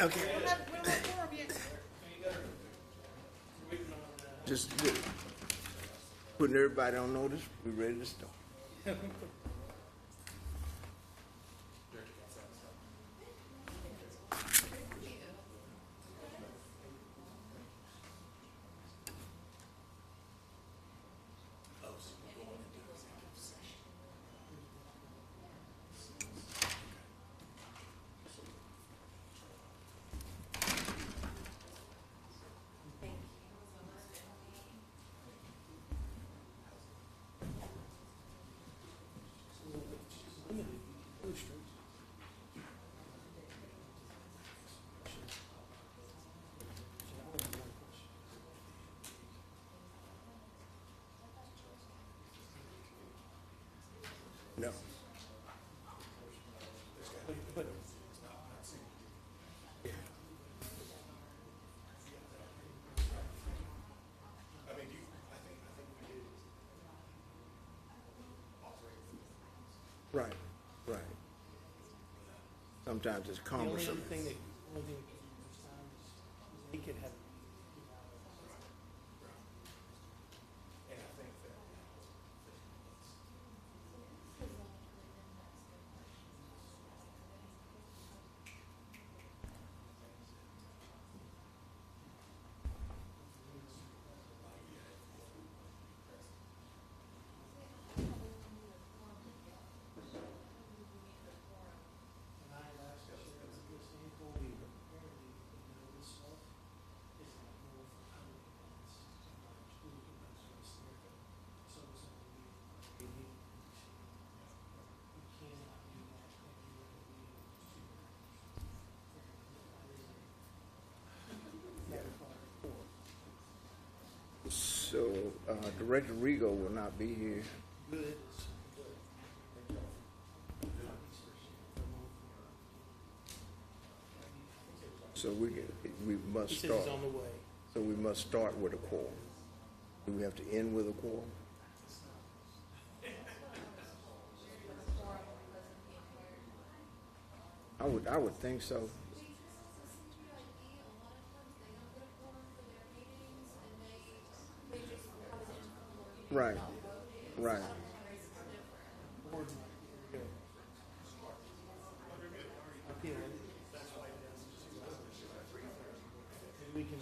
Okay. Just putting everybody on notice. We're ready to start. No. Right, right. Sometimes it's cumbersome. The only thing that he could have. So, Director Rigo will not be here. Good. So we must He says start. he's on the way. So we must start with a quorum. Do we have to end with a quorum? I would think so. Right, right. We can.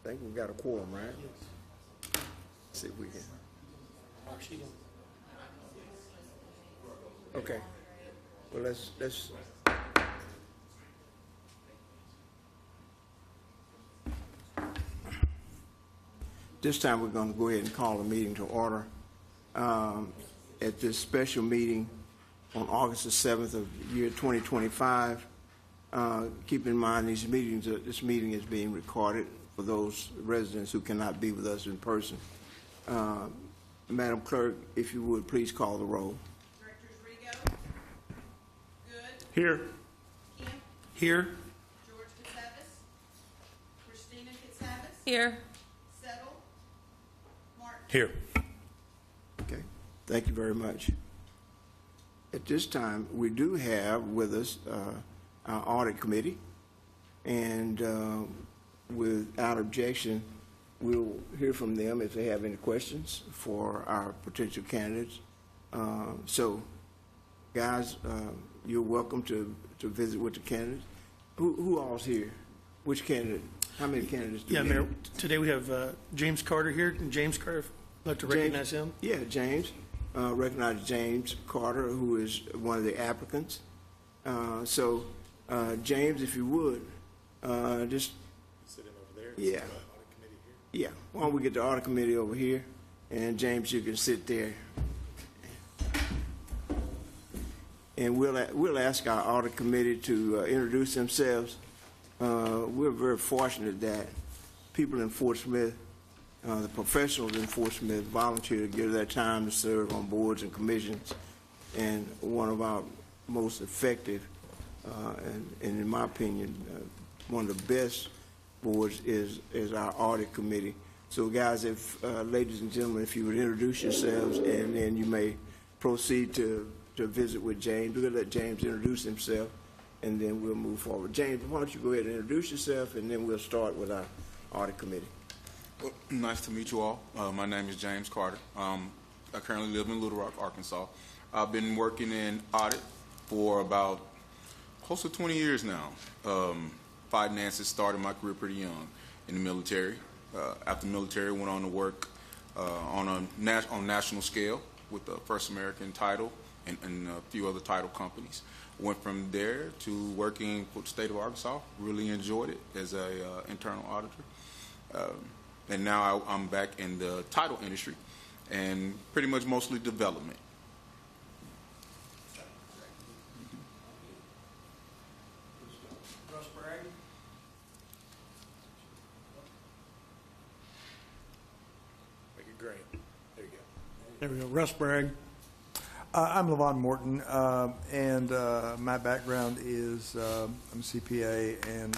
I think we got a quorum, right? See if we can. Okay. Well, let's. This time we're going to go ahead and call the meeting to order. At this special meeting on August the 7th of the year 2025, keep in mind this meeting is being recorded for those residents who cannot be with us in person. Madam Clerk, if you would, please call the roll. Directors Rigo. Good. Here. Kemp. Here. George Katsavas. Christina Katsavas. Here. Settle. Martin. Here. Okay, thank you very much. At this time, we do have with us our audit committee, and without objection, we'll hear from them if they have any questions for our potential candidates. So, guys, you're welcome to visit with the candidates. Who all's here? Which candidate? How many candidates do we have? Mayor, today we have James Carter here. And James Carter, I'd like to recognize him. Yeah, James. Recognize James Carter, who is one of the applicants. So, James, if you would, just Sitting over there. Yeah. Audit committee here. yeah. Why don't we get the audit committee over here, and James, you can sit there. And we'll ask our audit committee to introduce themselves. We're very fortunate that people in Fort Smith, the professionals in Fort Smith, volunteer to give their time to serve on boards and commissions. And one of our most effective, and in my opinion, one of the best boards is our audit committee. So, guys, if ladies and gentlemen, if you would introduce yourselves, and then you may proceed to visit with James. We're going to let James introduce himself, and then we'll move forward. James, why don't you go ahead and introduce yourself, and then we'll start with our audit committee. Well, nice to meet you all. My name is James Carter. I currently live in Little Rock, Arkansas. I've been working in audit for about close to 20 years now. Finances started my career pretty young in the military. After the military, went on to work on national scale with the First American Title and a few other title companies. Went from there to working for the state of Arkansas. Really enjoyed it as a internal auditor. And now I'm back in the title industry and pretty much mostly development. Make it green. There you go. There we go. Russ Bragg. I'm Levon Morton, and my background is I'm a CPA, and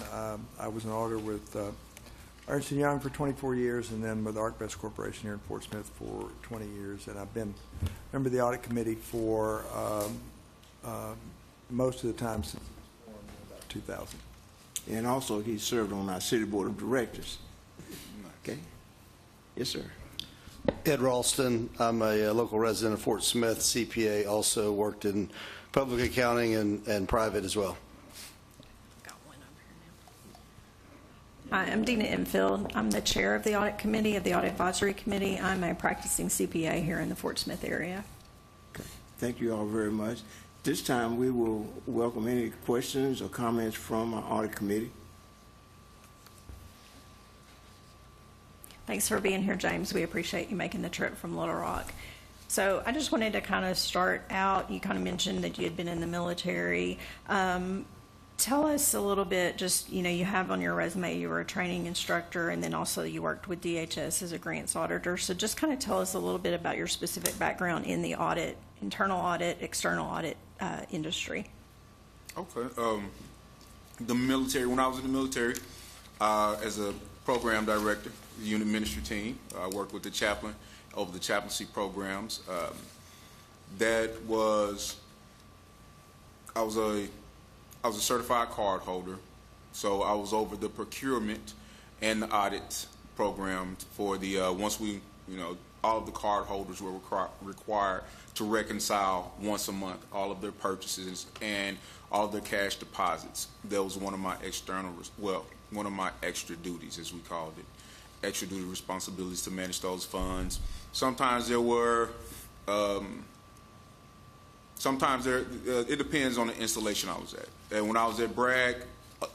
I was an auditor with Ernst & Young for 24 years, and then with ArcBest Corporation here in Fort Smith for 20 years. And I've been a member of the audit committee for most of the time since about 2000. And also, he served on our city board of directors. Okay? Yes, sir. Ed Ralston. I'm a local resident of Fort Smith, CPA, also worked in public accounting and private as well. Hi, I'm Dina Enfield. I'm the chair of the audit committee of the audit advisory committee. I'm a practicing CPA here in the Fort Smith area. Okay. Thank you all very much. This time, we will welcome any questions or comments from our audit committee. Thanks for being here, James. We appreciate you making the trip from Little Rock. So I just wanted to kind of start out. You kind of mentioned that you had been in the military. Tell us a little bit, just, you have on your resume you were a training instructor, and then also you worked with DHS as a grants auditor. So just kind of tell us a little bit about your specific background in the audit, internal audit, external audit industry. Okay. The military, when I was in the military, as a program director, the unit ministry team, I worked with the chaplain over the chaplaincy programs. I was a certified card holder, so I was over the procurement and the audit program for the once we, all of the card holders were required to reconcile once a month all of their purchases and all of their cash deposits. That was one of my one of my extra duties, as we called it, extra duty responsibilities to manage those funds. Sometimes there were. It depends on the installation I was at. And when I was at Bragg,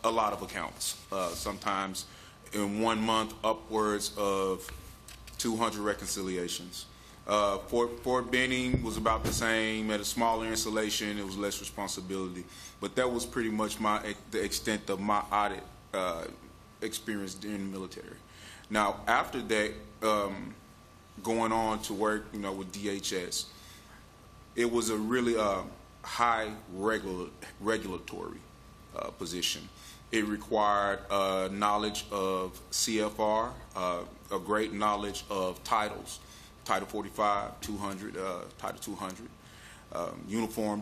a lot of accounts. Sometimes in 1 month, upwards of 200 reconciliations. Fort Benning was about the same. At a smaller installation, it was less responsibility. But that was pretty much the extent of my audit experience in the military. Now, after that, going on to work, with DHS, it was a really high regulatory position. It required knowledge of CFR, a great knowledge of titles, Title 45, 200, Title 200,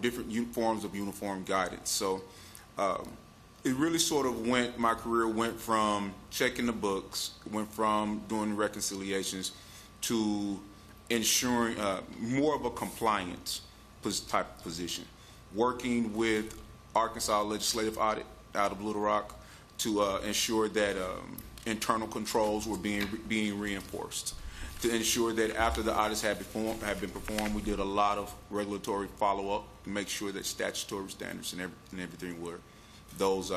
different forms of uniform guidance. So it really sort of my career went from checking the books, went from doing reconciliations to ensuring more of a compliance type of position, working with Arkansas Legislative Audit out of Little Rock to ensure that internal controls were being reinforced, to ensure that after the audits had been performed, we did a lot of regulatory follow-up to make sure that statutory standards and everything were those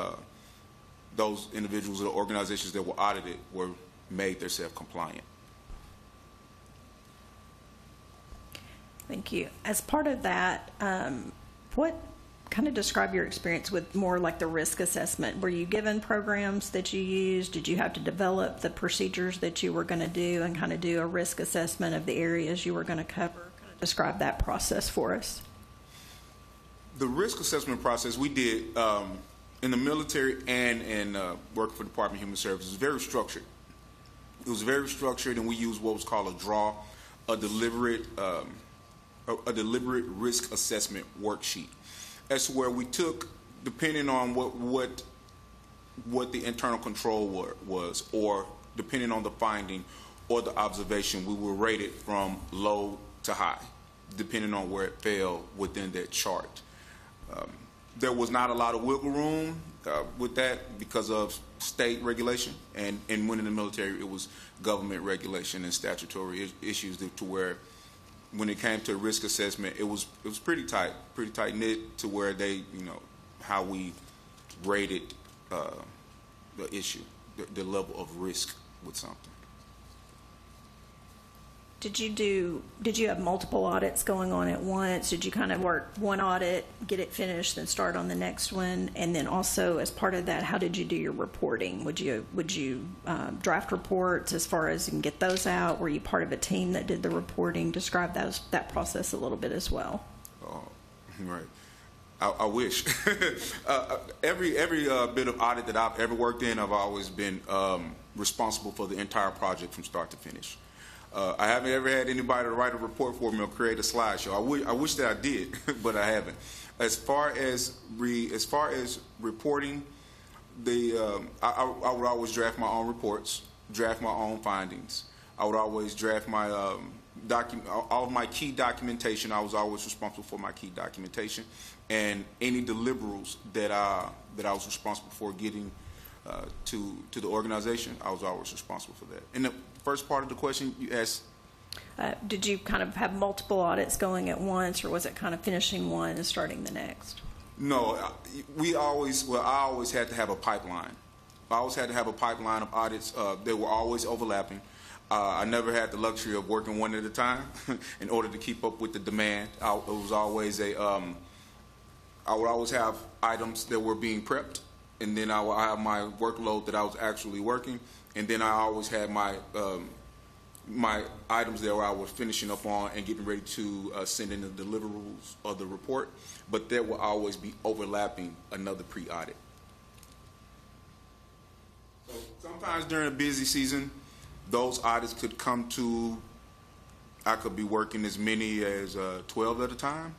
individuals or organizations that were audited were made themselves compliant. Thank you. As part of that, what kind of describe your experience with more like the risk assessment? Were you given programs that you used? Did you have to develop the procedures that you were going to do and kind of do a risk assessment of the areas you were going to cover? Kind of describe that process for us. The risk assessment process we did in the military and in working for the Department of Human Services was very structured. It was very structured, and we used what was called a deliberate a deliberate risk assessment worksheet. That's where we took, depending on what the internal control was, or depending on the finding or the observation, we will rate it from low to high, depending on where it fell within that chart. There was not a lot of wiggle room with that because of state regulation, and when in the military, it was government regulation and statutory issues to where, when it came to risk assessment, it was pretty tight knit to where they, how we rated the issue, the level of risk with something. Did you have multiple audits going on at once? Did you kind of work one audit, get it finished, then start on the next one? And then also, as part of that, how did you do your reporting? Would you draft reports as far as you can get those out? Were you part of a team that did the reporting? Describe that process a little bit as well. Oh, right. I wish. Every bit of audit that I've ever worked in, I've always been responsible for the entire project from start to finish. I haven't ever had anybody to write a report for me or create a slideshow. I wish that I did, but I haven't. As far as reporting, I would always draft my own reports, draft my own findings. I would always draft my all of my key documentation. I was always responsible for my key documentation, and any deliverables that I was responsible for getting to the organization, I was always responsible for that. And the first part of the question you asked, did you kind of have multiple audits going at once, or was it kind of finishing one and starting the next? No, I always had to have a pipeline. I always had to have a pipeline of audits. They were always overlapping. I never had the luxury of working one at a time in order to keep up with the demand. I would always have items that were being prepped, and then I would have my workload that I was actually working, and then I always had my my items there where I was finishing up on and getting ready to send in the deliverables of the report, but there will always be overlapping another pre-audit. So sometimes during a busy season, those audits could come to, I could be working as many as 12 at a time.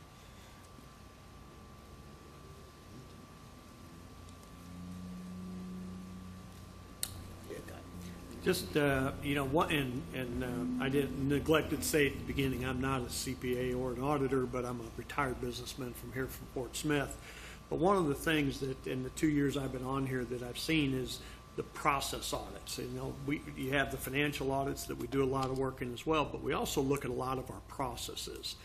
Just, what, and I didn't neglected to say at the beginning, I'm not a CPA or an auditor, but I'm a retired businessman from here from Fort Smith. But one of the things that in the 2 years I've been on here that I've seen is the process audits. You have the financial audits that we do a lot of work in as well, but we also look at a lot of our processes.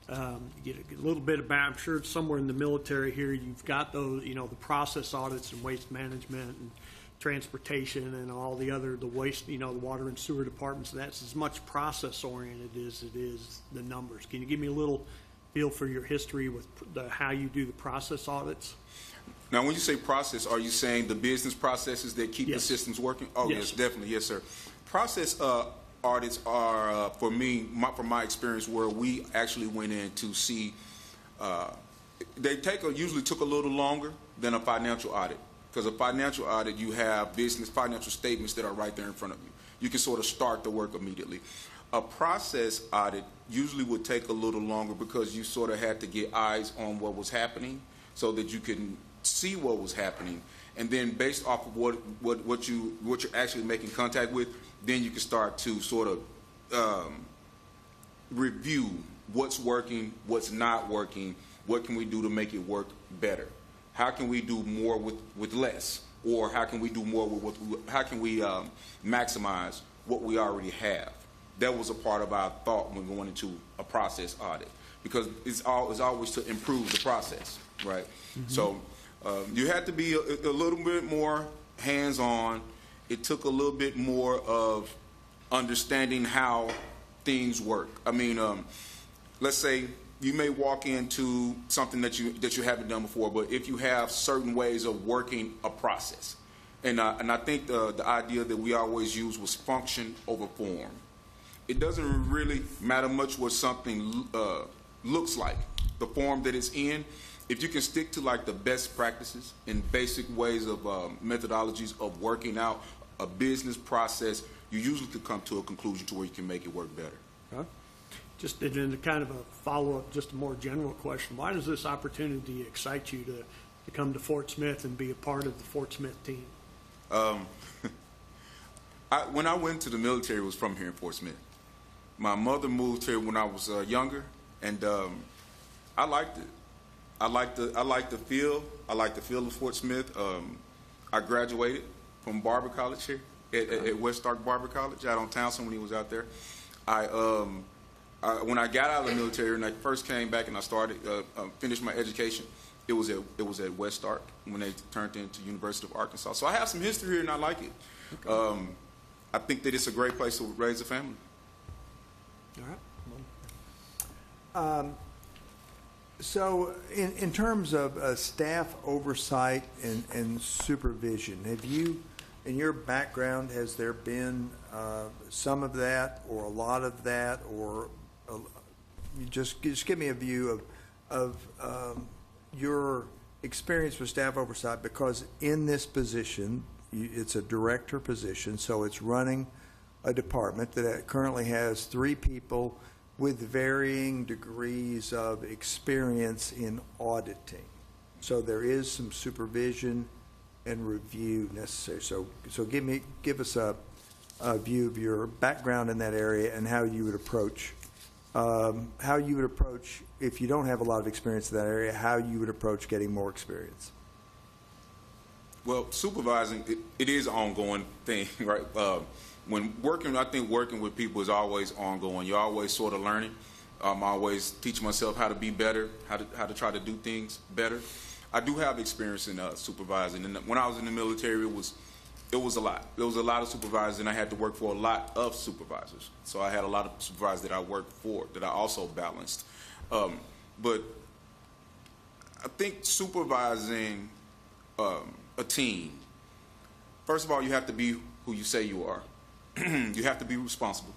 Get a little bit about, I'm sure somewhere in the military here, you've got those, the process audits and waste management and transportation and all the waste, the water and sewer departments. That's as much process oriented as it is the numbers. Can you give me a little feel for your history with how you do the process audits? Now, when you say process, are you saying the business processes that keep Yes. the systems working? Oh, Yes. yes, definitely. Yes, sir. Process audits are, for me, from my experience, where we actually went in to see, they usually took a little longer than a financial audit. Because a financial audit, you have business financial statements that are right there in front of you. You can sort of start the work immediately. A process audit usually would take a little longer because you sort of had to get eyes on what was happening so that you can see what was happening. And then based off of what you're actually making contact with, then you can start to sort of review what's working, what's not working, what can we do to make it work better. How can we do more with less? Or how can we do more with how can we maximize what we already have? That was a part of our thought when going into a process audit, because it's always to improve the process, right? Mm-hmm. So you had to be a little bit more hands-on. It took a little bit more of understanding how things work. I mean, let's say you may walk into something that you haven't done before, but if you have certain ways of working a process, and I think the idea that we always used was function over form. It doesn't really matter much what something looks like, the form that it's in. If you can stick to like the best practices and basic ways of methodologies of working out a business process, you usually could come to a conclusion to where you can make it work better. Huh? just in kind of a follow-up, just a more general question, why does this opportunity excite you to come to Fort Smith and be a part of the Fort Smith team? When I went to the military, it was from here in Fort Smith. My mother moved here when I was younger, and I liked it. I like the feel. I like the feel of Fort Smith. I graduated from Barber College here at West Stark Barber College out on Townsend when he was out there. When I got out of the military and I first came back and I started finished my education, it was at West Stark when they turned into University of Arkansas. So I have some history here and I like it. Okay. I think that it's a great place to raise a family. All right. So in terms of staff oversight and supervision, have you, in your background, has there been some of that or a lot of that, or you just give me a view of your experience with staff oversight? Because in this position, it's a director position, so it's running a department that currently has 3 people with varying degrees of experience in auditing. So there is some supervision and review necessary. So give us a view of your background in that area and how you would approach if you don't have a lot of experience in that area, how you would approach getting more experience. Well, supervising, it is an ongoing thing, right? When working, I think working with people is always ongoing. You're always sort of learning. I'm always teaching myself how to be better, how to try to do things better. I do have experience in supervising, and when I was in the military, it was a lot. There was a lot of supervisors, and I had to work for a lot of supervisors. So I had a lot of supervisors that I worked for that I also balanced. But I think supervising a team, first of all, you have to be who you say you are. You have to be responsible.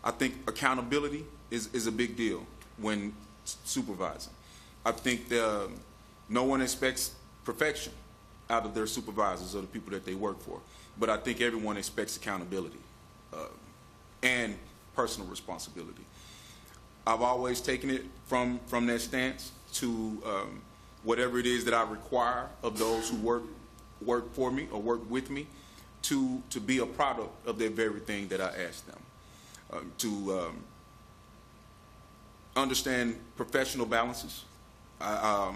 I think accountability is a big deal when supervising. I think no one expects perfection out of their supervisors or the people that they work for, but I think everyone expects accountability and personal responsibility. I've always taken it from that stance to whatever it is that I require of those who work for me or work with me to be a product of that very thing that I ask them. To understand professional balances. I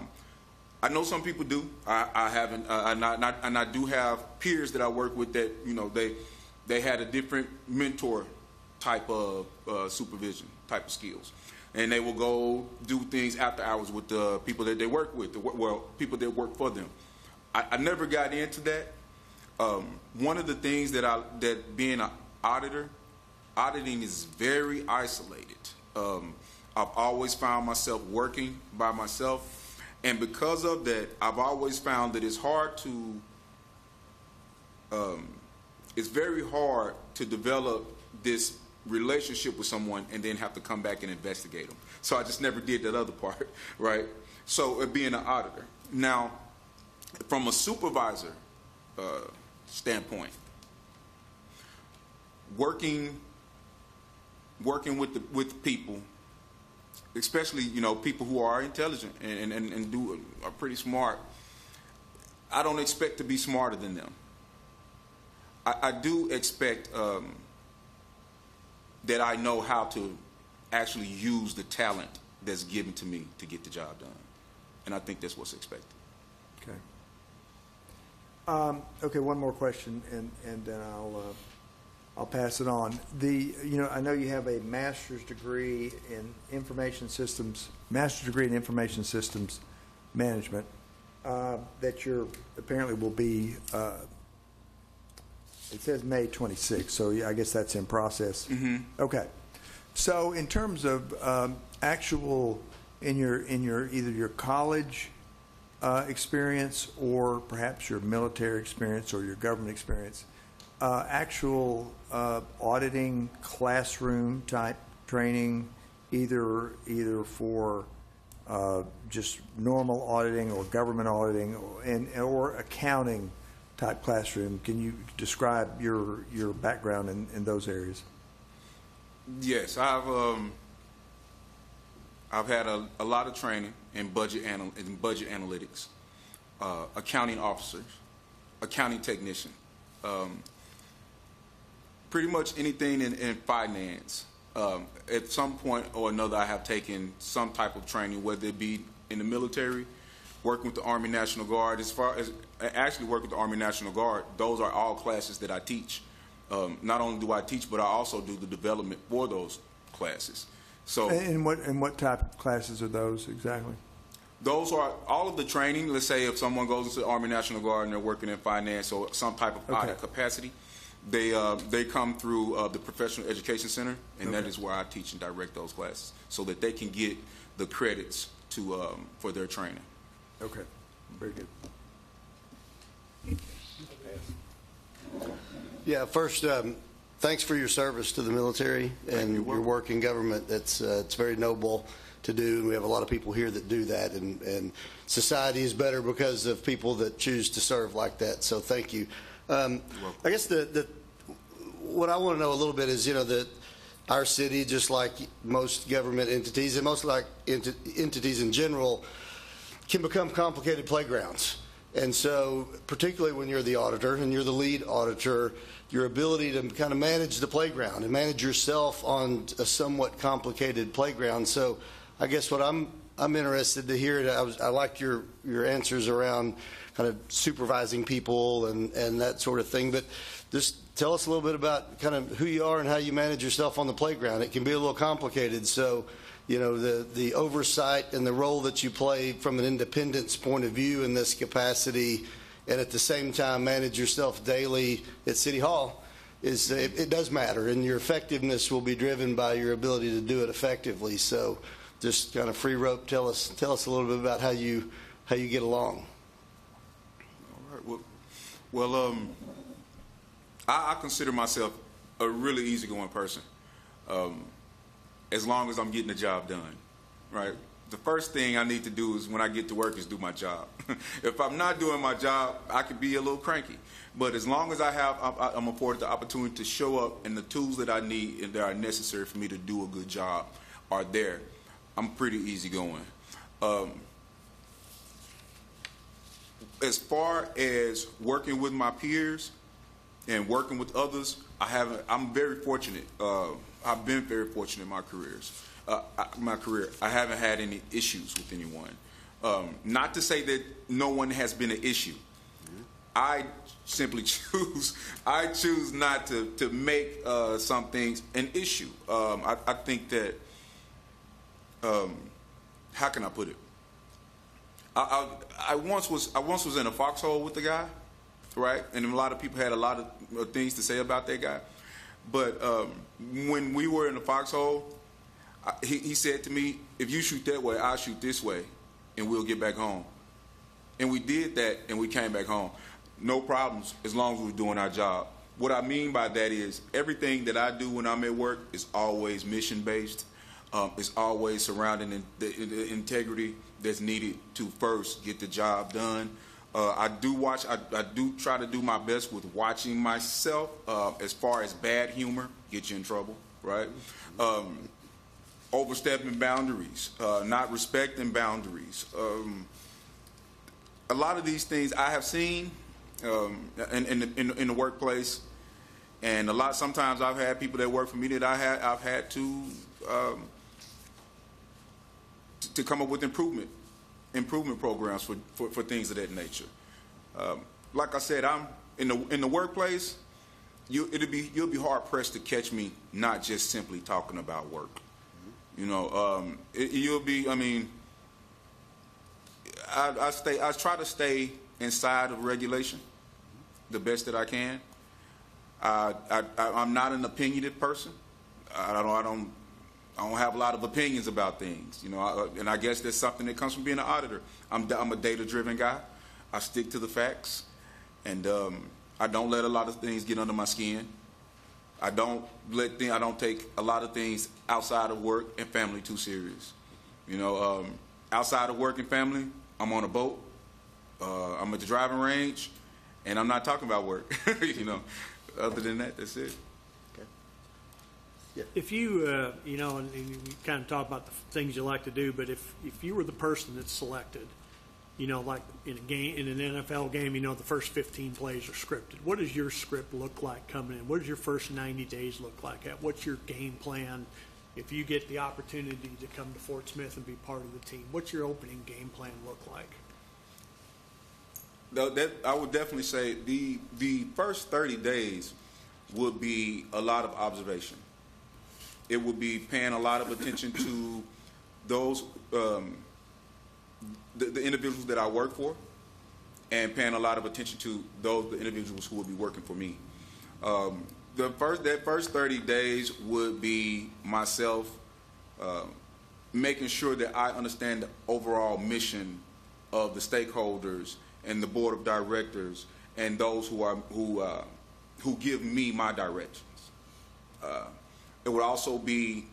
know some people do. I haven't, and I do have peers that I work with that they had a different mentor type of supervision type of skills, and they will go do things after hours with the people that they work with, people that work for them. I never got into that. One of the things that being an auditing is very isolated. I've always found myself working by myself. And because of that, I've always found that it's very hard to develop this relationship with someone and then have to come back and investigate them. So I just never did that other part, right? So being an auditor. Now, from a supervisor standpoint, working with people, especially people who are intelligent and are pretty smart. I don't expect to be smarter than them. I do expect that I know how to actually use the talent that's given to me to get the job done, and I think that's what's expected. Okay. Okay. One more question, and then I'll pass it on. I know you have a master's degree in information systems management that you're apparently will be. It says May 26th, so I guess that's in process. Mm-hmm. Okay. So in terms of actual in your either your college experience or perhaps your military experience or your government experience. Actual auditing classroom type training, either for just normal auditing or government auditing or accounting type classroom. Can you describe your background in those areas? Yes, I've had a lot of training in budget analytics, accounting officers, accounting technician, pretty much anything in finance. At some point or another, I have taken some type of training, whether it be in the military, working with the Army National Guard. As far as actually working with the Army National Guard, those are all classes that I teach. Not only do I teach, but I also do the development for those classes. So, And what type of classes are those exactly? those are all of the training. Let's say if someone goes into the Army National Guard and they're working in finance or some type of audit capacity, they come through the Professional Education Center, and that is where I teach and direct those classes so that they can get the credits to for their training. Okay, very good. Yeah, first, thanks for your service to the military and your work in government. It's very noble to do, and we have a lot of people here that do that, and society is better because of people that choose to serve like that, so thank you. I guess what I want to know a little bit is, that our city, just like most government entities, and most like entities in general, can become complicated playgrounds. And so, particularly when you're the auditor and you're the lead auditor, your ability to kind of manage the playground and manage yourself on a somewhat complicated playground. So, I guess what I'm interested to hear, I like your answers around kind of supervising people and that sort of thing. But just tell us a little bit about kind of who you are and how you manage yourself on the playground. It can be a little complicated. So, the oversight and the role that you play from an independence point of view in this capacity, and at the same time manage yourself daily at City Hall, it does matter, and your effectiveness will be driven by your ability to do it effectively. So, just kind of free rope. Tell us a little bit about how you get along. All right. Well, I consider myself a really easygoing person. As long as I'm getting the job done, right? The first thing I need to do is when I get to work is do my job. If I'm not doing my job, I could be a little cranky. But as long as I'm afforded the opportunity to show up and the tools that I need and that are necessary for me to do a good job are there, I'm pretty easygoing. As far as working with my peers and working with others, I'm very fortunate. I've been very fortunate in my career. I haven't had any issues with anyone. Not to say that no one has been an issue. I simply choose not to make some things an issue. I think that, how can I put it? I once was in a foxhole with the guy, right? And a lot of people had a lot of things to say about that guy. But when we were in the foxhole, he said to me, if you shoot that way, I'll shoot this way, and we'll get back home. And we did that, and we came back home. No problems, as long as we were doing our job. What I mean by that is everything that I do when I'm at work is always mission-based. It's always surrounding the integrity that's needed to first get the job done. I do try to do my best with watching myself as far as bad humor get you in trouble, right? Overstepping boundaries, not respecting boundaries. A lot of these things I have seen in the workplace, and sometimes I've had people that work for me that I've had to come up with improvement programs for things of that nature. Like I said, I'm in the workplace. You'll be hard pressed to catch me not just simply talking about work. You'll be. I mean, I try to stay inside of regulation the best that I can. I'm not an opinionated person. I don't have a lot of opinions about things, and I guess that's something that comes from being an auditor. I'm a data-driven guy. I stick to the facts, and I don't let a lot of things get under my skin. I don't take a lot of things outside of work and family too serious. Outside of work and family, I'm on a boat. I'm at the driving range, and I'm not talking about work. Other than that, that's it. If you, you know, and you kind of talk about the things you like to do, but if you were the person that's selected, you know, like in a game, in an NFL game, you know, the first 15 plays are scripted. What does your script look like coming in? What does your first 90 days look like? What's your game plan? If you get the opportunity to come to Fort Smith and be part of the team, what's your opening game plan look like? I would definitely say the first 30 days would be a lot of observation. It would be paying a lot of attention to those the individuals that I work for, and paying a lot of attention to the individuals who will be working for me. That first 30 days would be myself making sure that I understand the overall mission of the stakeholders and the board of directors and those who give me my directions. It would also be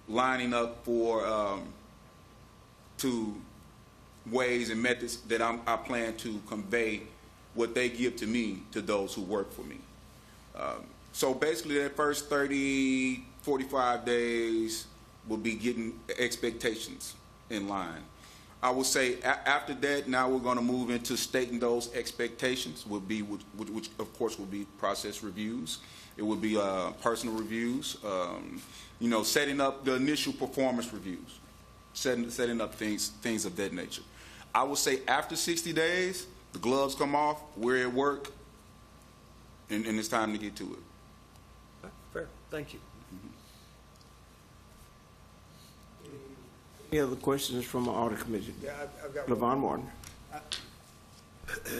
lining up for to ways and methods that I plan to convey what they give to me to those who work for me. So basically that first 30, 45 days will be getting expectations in line. I would say after that, now we're going to move into stating those expectations, which of course will be process reviews. It would be personal reviews, you know, setting up the initial performance reviews, setting up things of that nature. I would say after 60 days, the gloves come off, we're at work, and it's time to get to it. Fair. Thank you. Any other questions from our audit committee? Yeah, I've got LaVon Martin.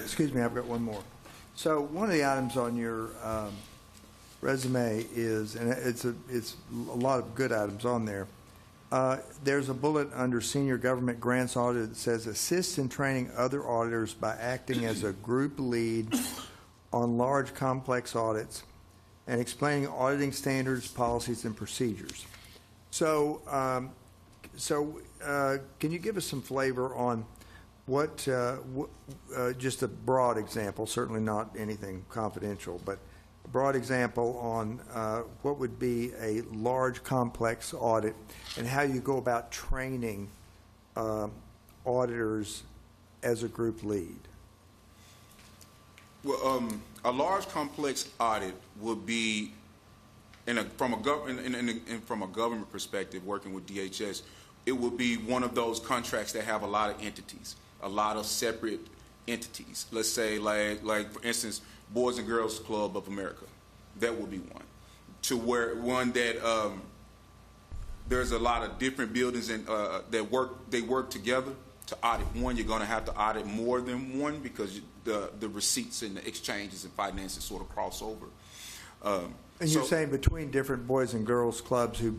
Excuse me, I've got one more. So one of the items on your resume is, and it's a lot of good items on there. There's a bullet under senior government grants audit that says assists in training other auditors by acting as a group lead on large complex audits and explaining auditing standards, policies, and procedures. So, can you give us some flavor on what, just a broad example, certainly not anything confidential, but a broad example on what would be a large complex audit and how you go about training auditors as a group lead? Well, a large complex audit would be, from a government perspective, working with DHS, it would be one of those contracts that have a lot of entities, a lot of separate entities. Let's say, like for instance, Boys and Girls Club of America. That would be one. To where one that there's a lot of different buildings and they work together. To audit one, you're going to have to audit more than one because the receipts and the exchanges and finances sort of cross over. And you're saying between different boys and girls clubs who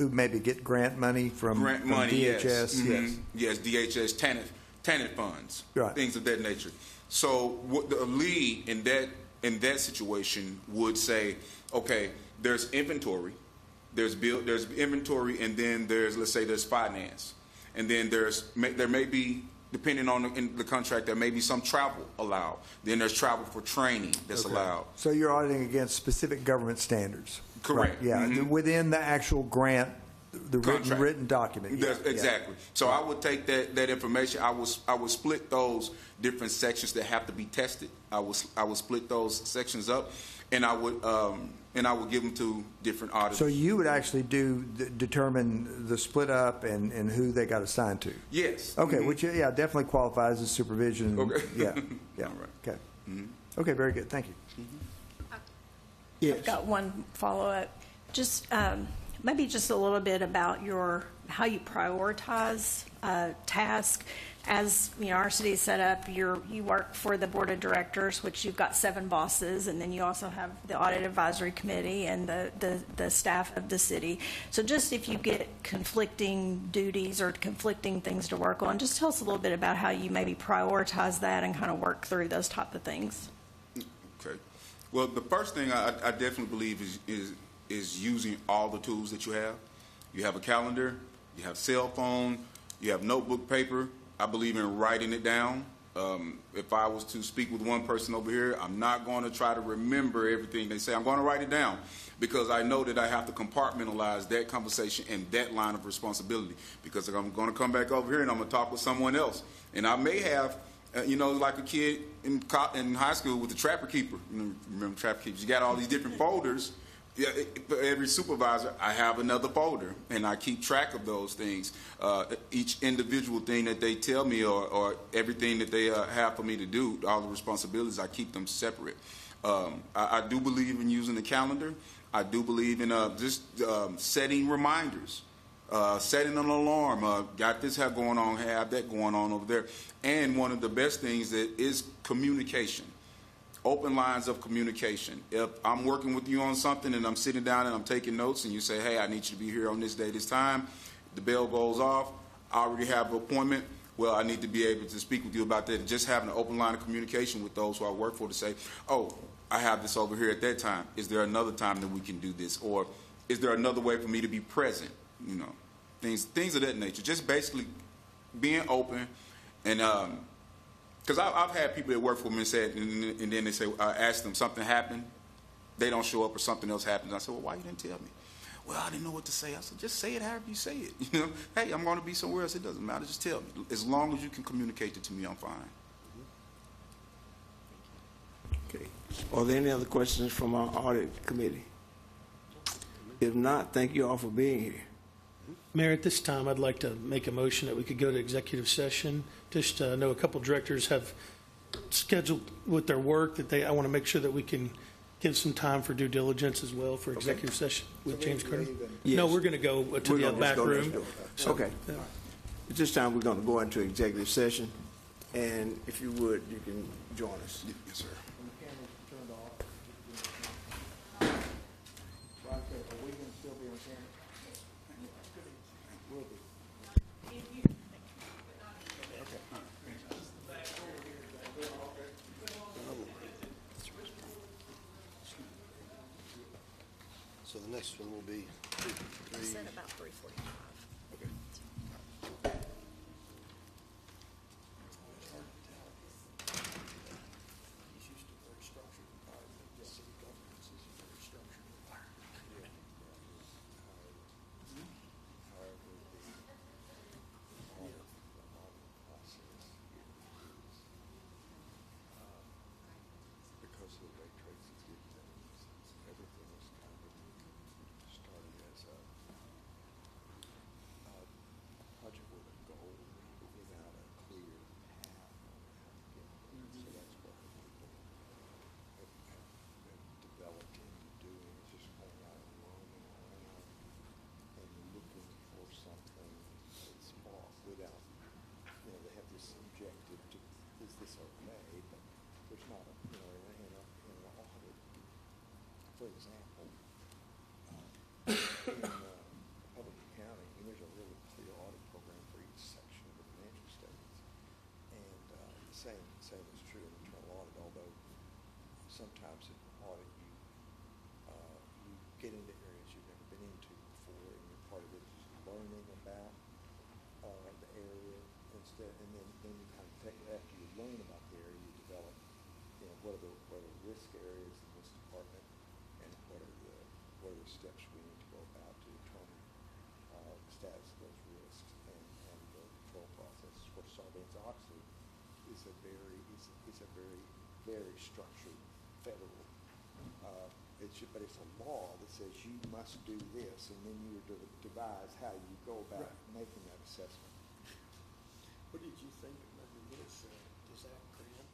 maybe get grant money from DHS, yes. Mm-hmm. Yes, DHS TANF funds, right. Things of that nature. So what the lead in that situation would say, okay, there's inventory, there's inventory, and then there's finance. And then there may be, depending on the contract, there may be some travel allowed. Then there's travel for training that's allowed. So you're auditing against specific government standards. Correct. Right. Yeah, Mm-hmm. Within the actual grant, the written document. Yeah. Exactly. Yeah. So I would take that information. I would split those different sections that have to be tested. I would split those sections up, and I would give them to different auditors. So you would actually determine the split up and who they got assigned to. Yes. Okay, Mm-hmm. which definitely qualifies as supervision. Okay. Yeah. All right. Okay. Mm-hmm. Okay, very good. Thank you. Yes. I've got one follow-up. Just maybe just a little bit about how you prioritize tasks. As you know, our city is set up. You work for the board of directors, which you've got 7 bosses, and then you also have the audit advisory committee and the staff of the city. So just if you get conflicting duties or conflicting things to work on, just tell us a little bit about how you maybe prioritize that and kind of work through those type of things. Okay. Well, the first thing I definitely believe is using all the tools that you have. You have a calendar, you have cell phone, you have notebook paper. I believe in writing it down. If I was to speak with one person over here, I'm not going to try to remember everything they say. I'm going to write it down because I know that I have to compartmentalize that conversation and that line of responsibility, because I'm going to come back over here and I'm going to talk with someone else. And I may have, like a kid in high school with the trapper keeper. Remember trapper keepers? You got all these different folders. Yeah, for every supervisor, I have another folder, and I keep track of those things. Each individual thing that they tell me, or everything that they have for me to do, all the responsibilities, I keep them separate. I do believe in using the calendar. I do believe in just setting reminders, setting an alarm. Got this going on, have that going on over there. And one of the best things that is communication. Open lines of communication. If I'm working with you on something and I'm sitting down and I'm taking notes and you say, hey, I need you to be here on this day, this time, the bell goes off, I already have an appointment, well, I need to be able to speak with you about that. Just having an open line of communication with those who I work for to say, oh, I have this over here at that time. Is there another time that we can do this? Or is there another way for me to be present? Things of that nature. Just basically being open and because I've had people that work for me and said, and then they say, I ask them something happened, they don't show up, or something else happens. I said, well, why you didn't tell me? Well, I didn't know what to say. I said, just say it however you say it. Hey, I'm going to be somewhere else. It doesn't matter. Just tell me. As long as you can communicate it to me, I'm fine. Okay. Are there any other questions from our audit committee? If not, thank you all for being here. Mayor, at this time, I'd like to make a motion that we could go to executive session. Just know a couple directors have scheduled with their work that I want to make sure that we can give some time for due diligence as well for executive session with James Carter. Yes. No, we're going to go to We're the gonna back just go next room. door. So, Okay. yeah. At this time, we're going to go into executive session, and if you would, you can join us. Yes, sir. So the next one will be About 3:45. Because of the way Tracy's getting things, everything was kind of started as a project with a goal without a clear path on how to get there. So that's what people have developed into doing, is just going out and roaming around and looking for something that's off without, they have this objective to, is this okay? But there's not a, in an audit, for example, in public accounting, there's a really clear audit program for each section of the financial statements. And the same is true in internal audit, although sometimes in audit you get into areas you've never been into before, and you're part of it is learning about the area instead, and then you kind of take, after you learn about the area, you develop, what are the risk areas in this department, and what are the steps we need to go about to determine the status of those risks and the control process. For Sarbanes-Oxley is a very structured federal. But it's a law that says you must do this, and then you devise how you go about making that assessment. What did you think of this? Does that grant?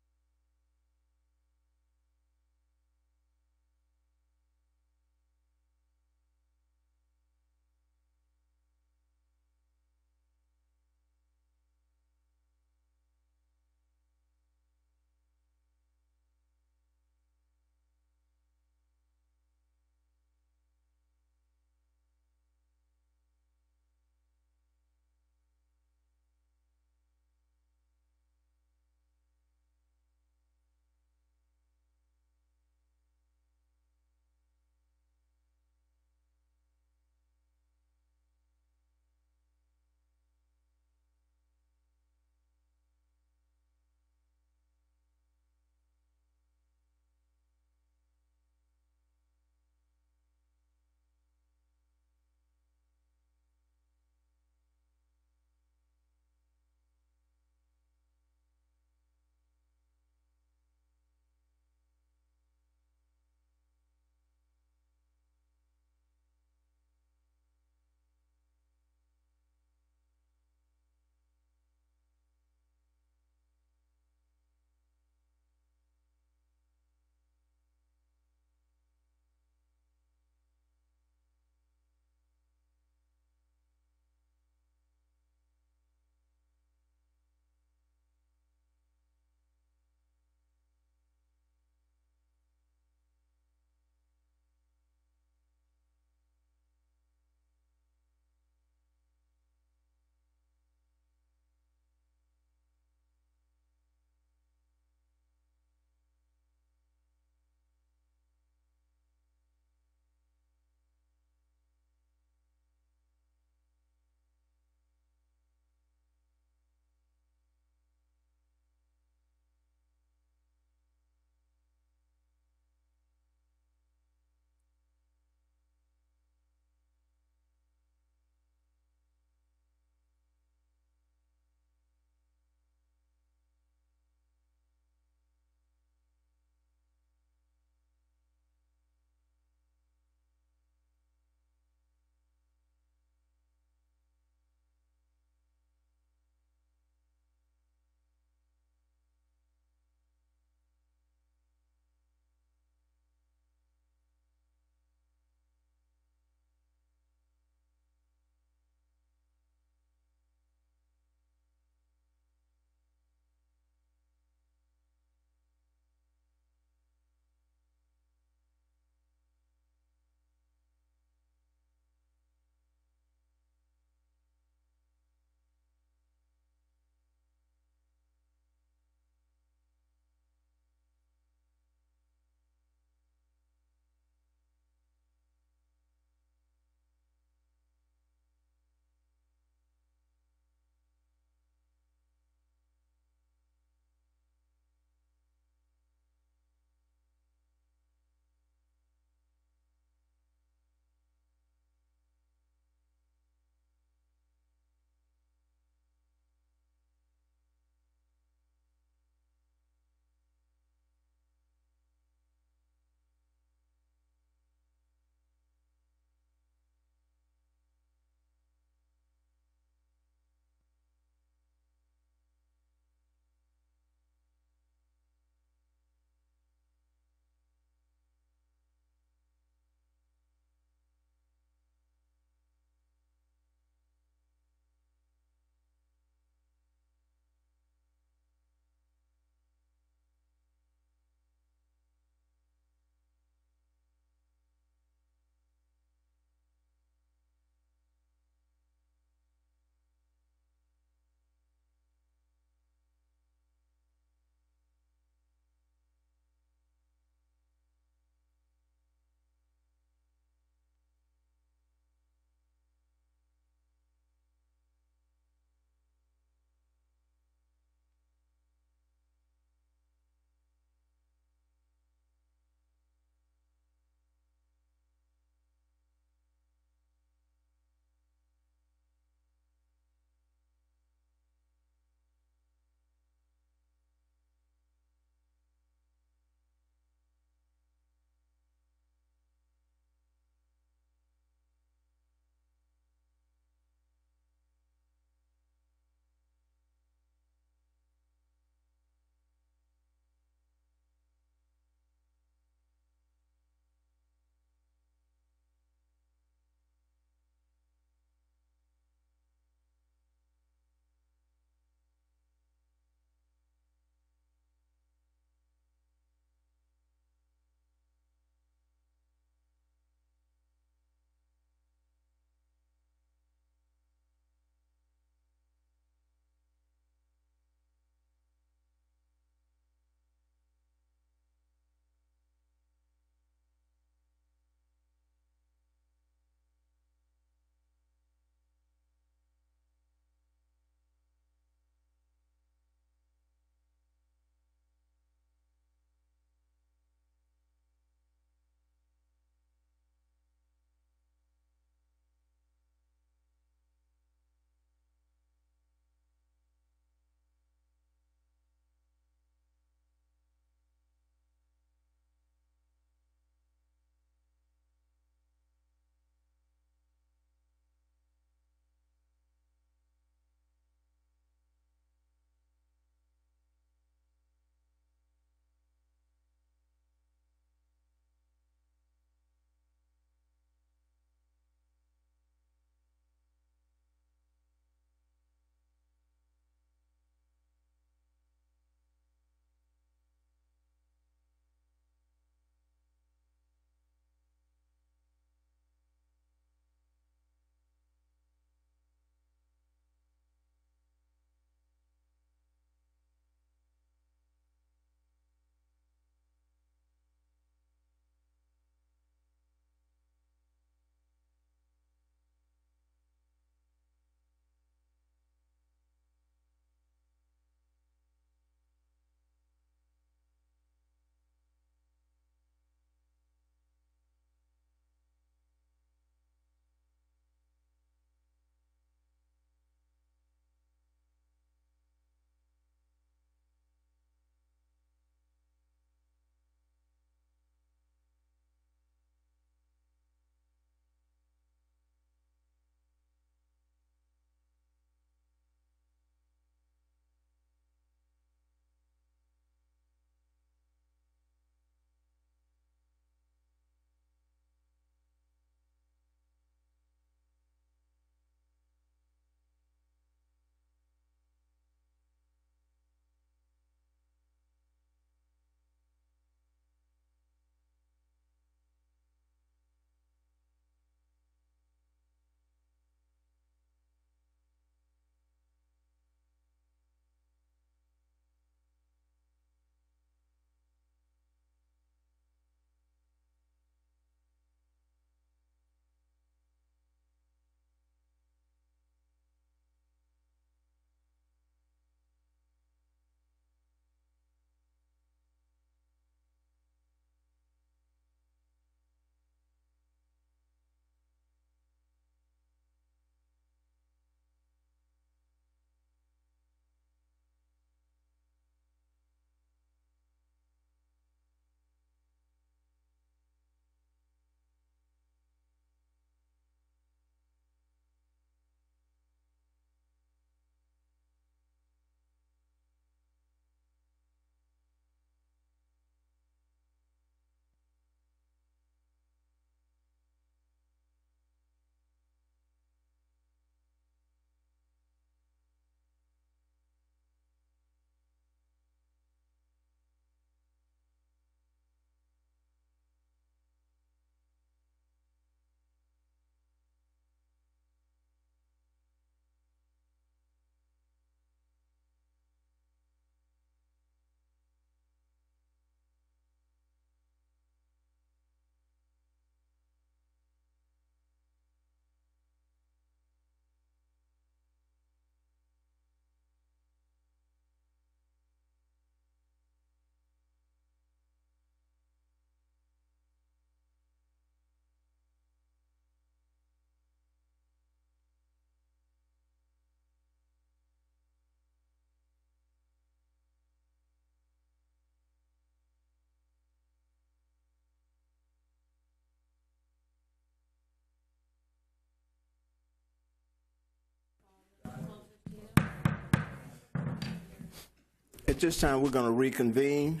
At this time, we're going to reconvene,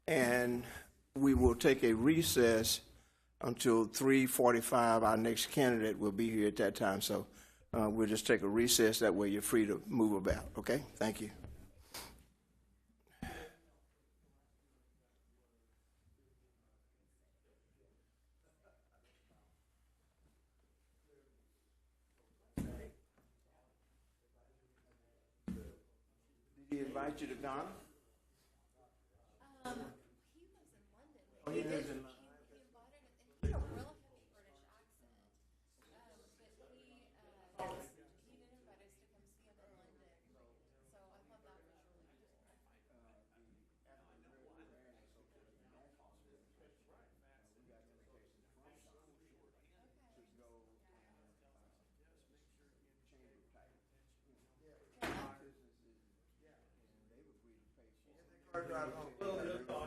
and we will take a recess until 3:45. Our next candidate will be here at that time, so we'll just take a recess. That way you're free to move about, okay? Thank you. Did he invite you to Ghana? He lives in London. Oh, he lives in London. He invited him, and he had a real heavy British accent. But he did invite us to come see him in London. So I thought that was really cool.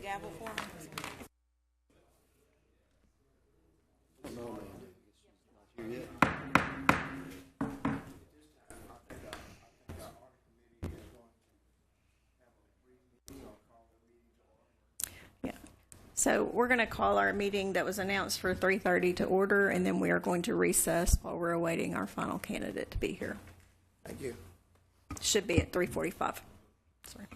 gavel for me? Yeah. So we're going to call our meeting that was announced for 3:30 to order, and then we are going to recess while we're awaiting our final candidate to be here. Thank you. Should be at 3:45. Sorry.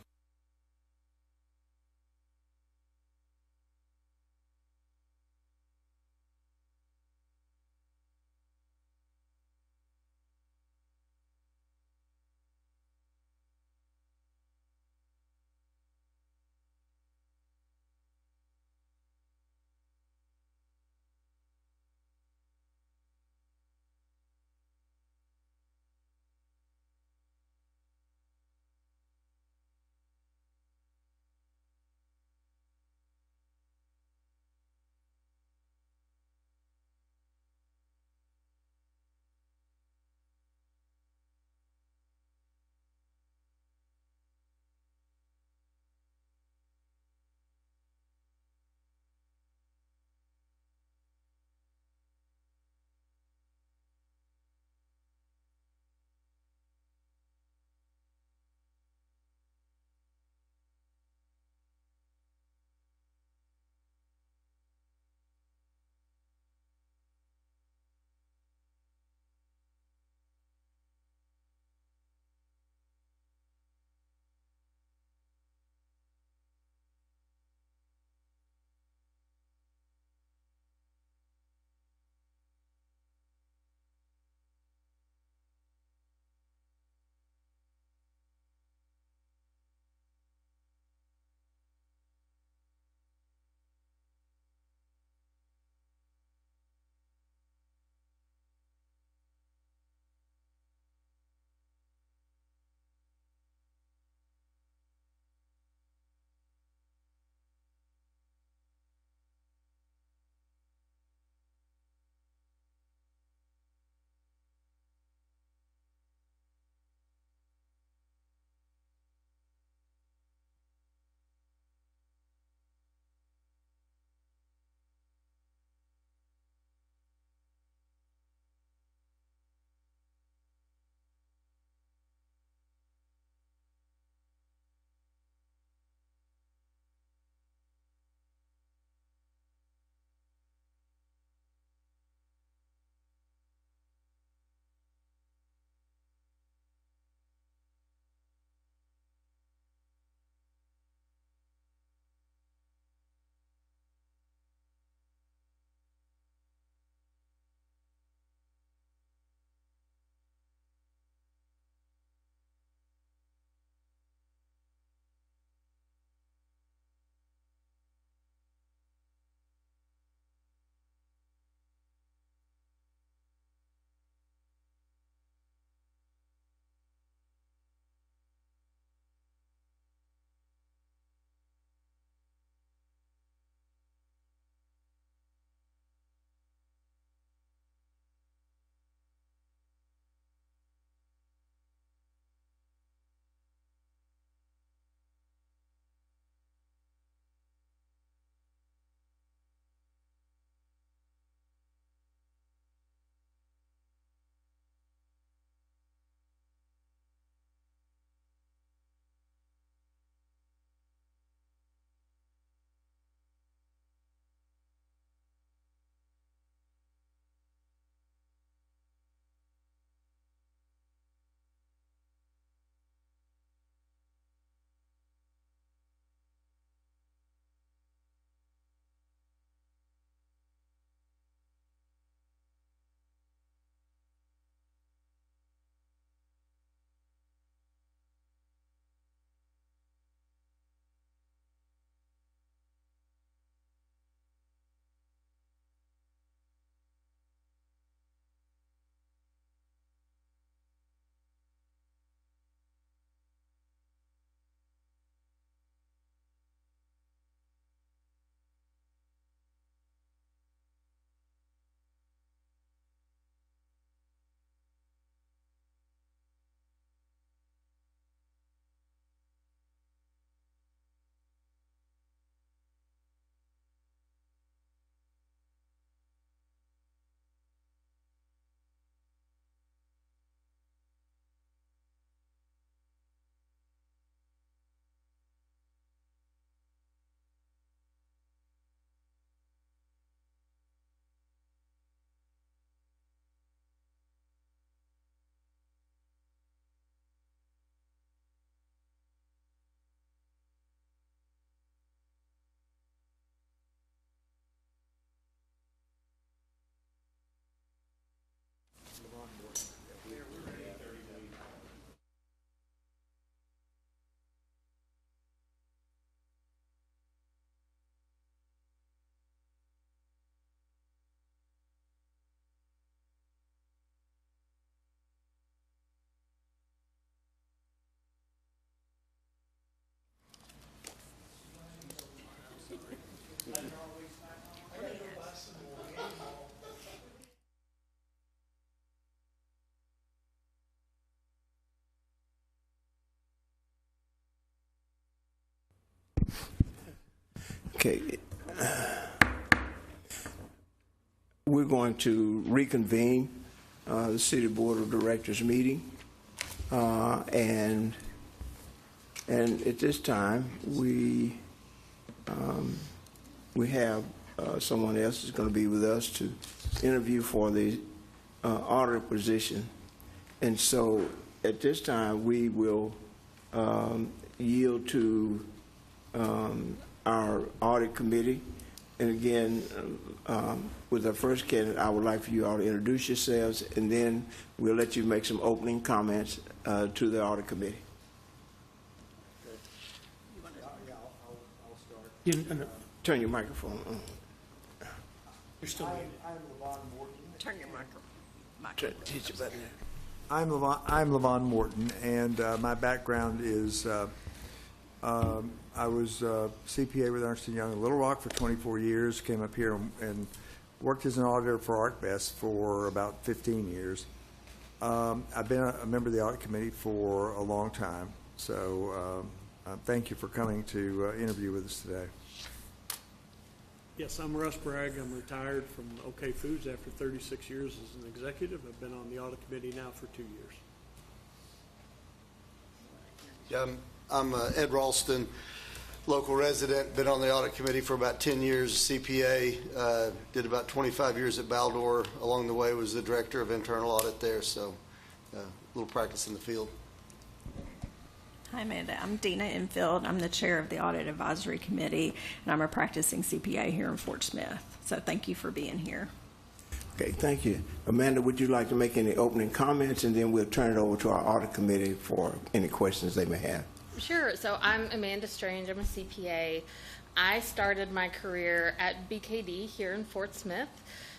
Okay. We're going to reconvene the City Board of Directors meeting. And at this time, we have someone else is going to be with us to interview for the auditor position. And so at this time, we will yield to our audit committee. And again, with our first candidate, I would like for you all to introduce yourselves, and then we'll let you make some opening comments to the audit committee. Turn your microphone on. You're still muted. Turn your microphone. Hit your button there. I'm Levon Morton, and my background is I was CPA with Ernst & Young in Little Rock for 24 years, came up here and worked as an auditor for ArcBest for about 15 years. I've been a member of the audit committee for a long time, so thank you for coming to interview with us today. Yes, I'm Russ Bragg. I'm retired from OK Foods after 36 years as an executive. I've been on the audit committee now for 2 years. Yeah, I'm Ed Ralston, local resident, been on the audit committee for about 10 years, CPA, did about 25 years at Baldor. Along the way was the Director of Internal Audit there, so a little practice in the field. Hi, Amanda. I'm Dina Enfield. I'm the chair of the Audit Advisory Committee, and I'm a practicing CPA here in Fort Smith. So thank you for being here. Okay, thank you. Amanda, would you like to make any opening comments, and then we'll turn it over to our audit committee for any questions they may have? Sure. So I'm Amanda Strange. I'm a CPA. I started my career at BKD here in Fort Smith.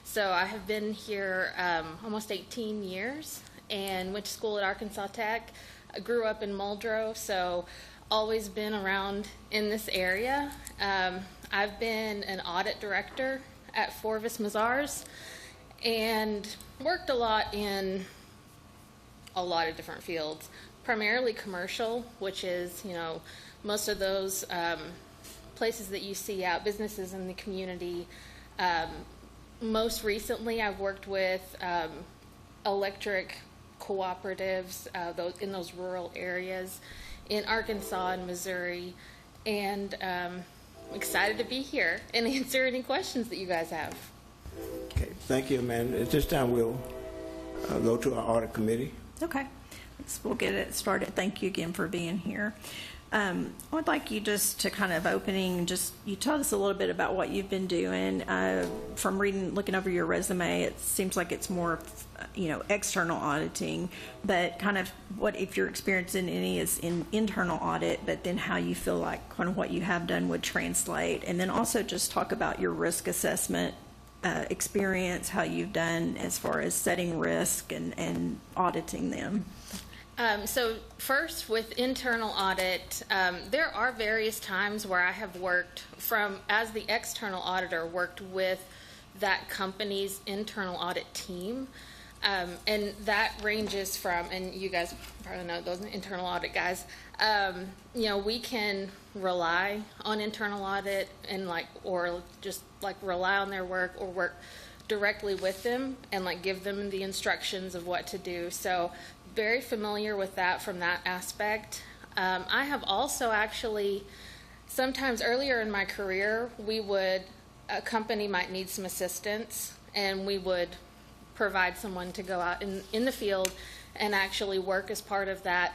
So I have been here almost 18 years and went to school at Arkansas Tech. I grew up in Muldrow, so always been around in this area. I've been an audit director at Forvis Mazars and worked a lot in a lot of different fields, primarily commercial, which is, most of those places that you see out, businesses in the community. Most recently, I've worked with electric cooperatives in those rural areas in Arkansas and Missouri, and excited to be here and answer any questions that you guys have. Okay, thank you, Amanda. At this time, we'll go to our audit committee. Okay. We'll get it started. Thank you again for being here. I would like you just to kind of you tell us a little bit about what you've been doing. From looking over your resume, it seems like it's more, external auditing, but kind of what, if your experience in any is in internal audit, but then how you feel like kind of what you have done would translate. And then also just talk about your risk assessment experience, how you've done as far as setting risk and auditing them. So first, with internal audit, there are various times where I have worked as the external auditor, worked with that company's internal audit team. And that ranges from, and you guys probably know those internal audit guys, we can rely on internal audit and or just rely on their work or work directly with them and give them the instructions of what to do. So very familiar with that from that aspect. I have also actually, sometimes earlier in my career, a company might need some assistance, and we would provide someone to go out in the field and actually work as part of that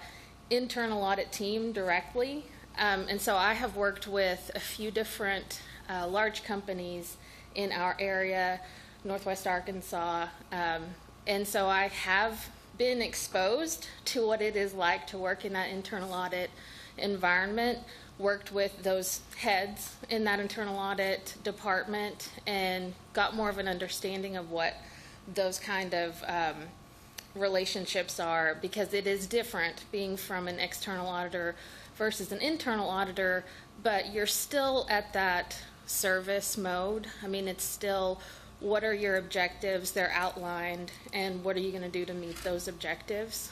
internal audit team directly. And so I have worked with a few different large companies in our area, Northwest Arkansas, and so I have been exposed to what it is like to work in that internal audit environment, worked with those heads in that internal audit department, and got more of an understanding of what those kind of relationships are, because it is different being from an external auditor versus an internal auditor, but you're still at that service mode. I mean, it's still, what are your objectives? They're outlined, and what are you going to do to meet those objectives?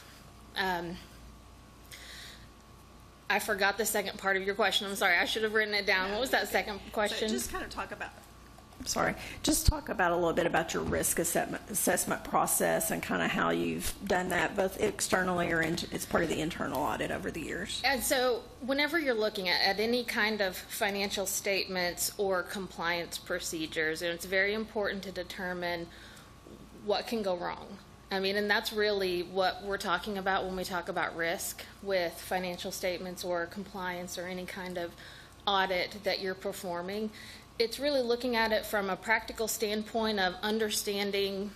I forgot the second part of your question. I'm sorry. I should have written it down. What was that second question? So just kind of talk about, just talk about a little bit about your risk assessment process and kind of how you've done that, both externally or it's part of the internal audit over the years. And so whenever you're looking at any kind of financial statements or compliance procedures, and it's very important to determine what can go wrong. I mean, and that's really what we're talking about when we talk about risk with financial statements or compliance or any kind of audit that you're performing. It's really looking at it from a practical standpoint of understanding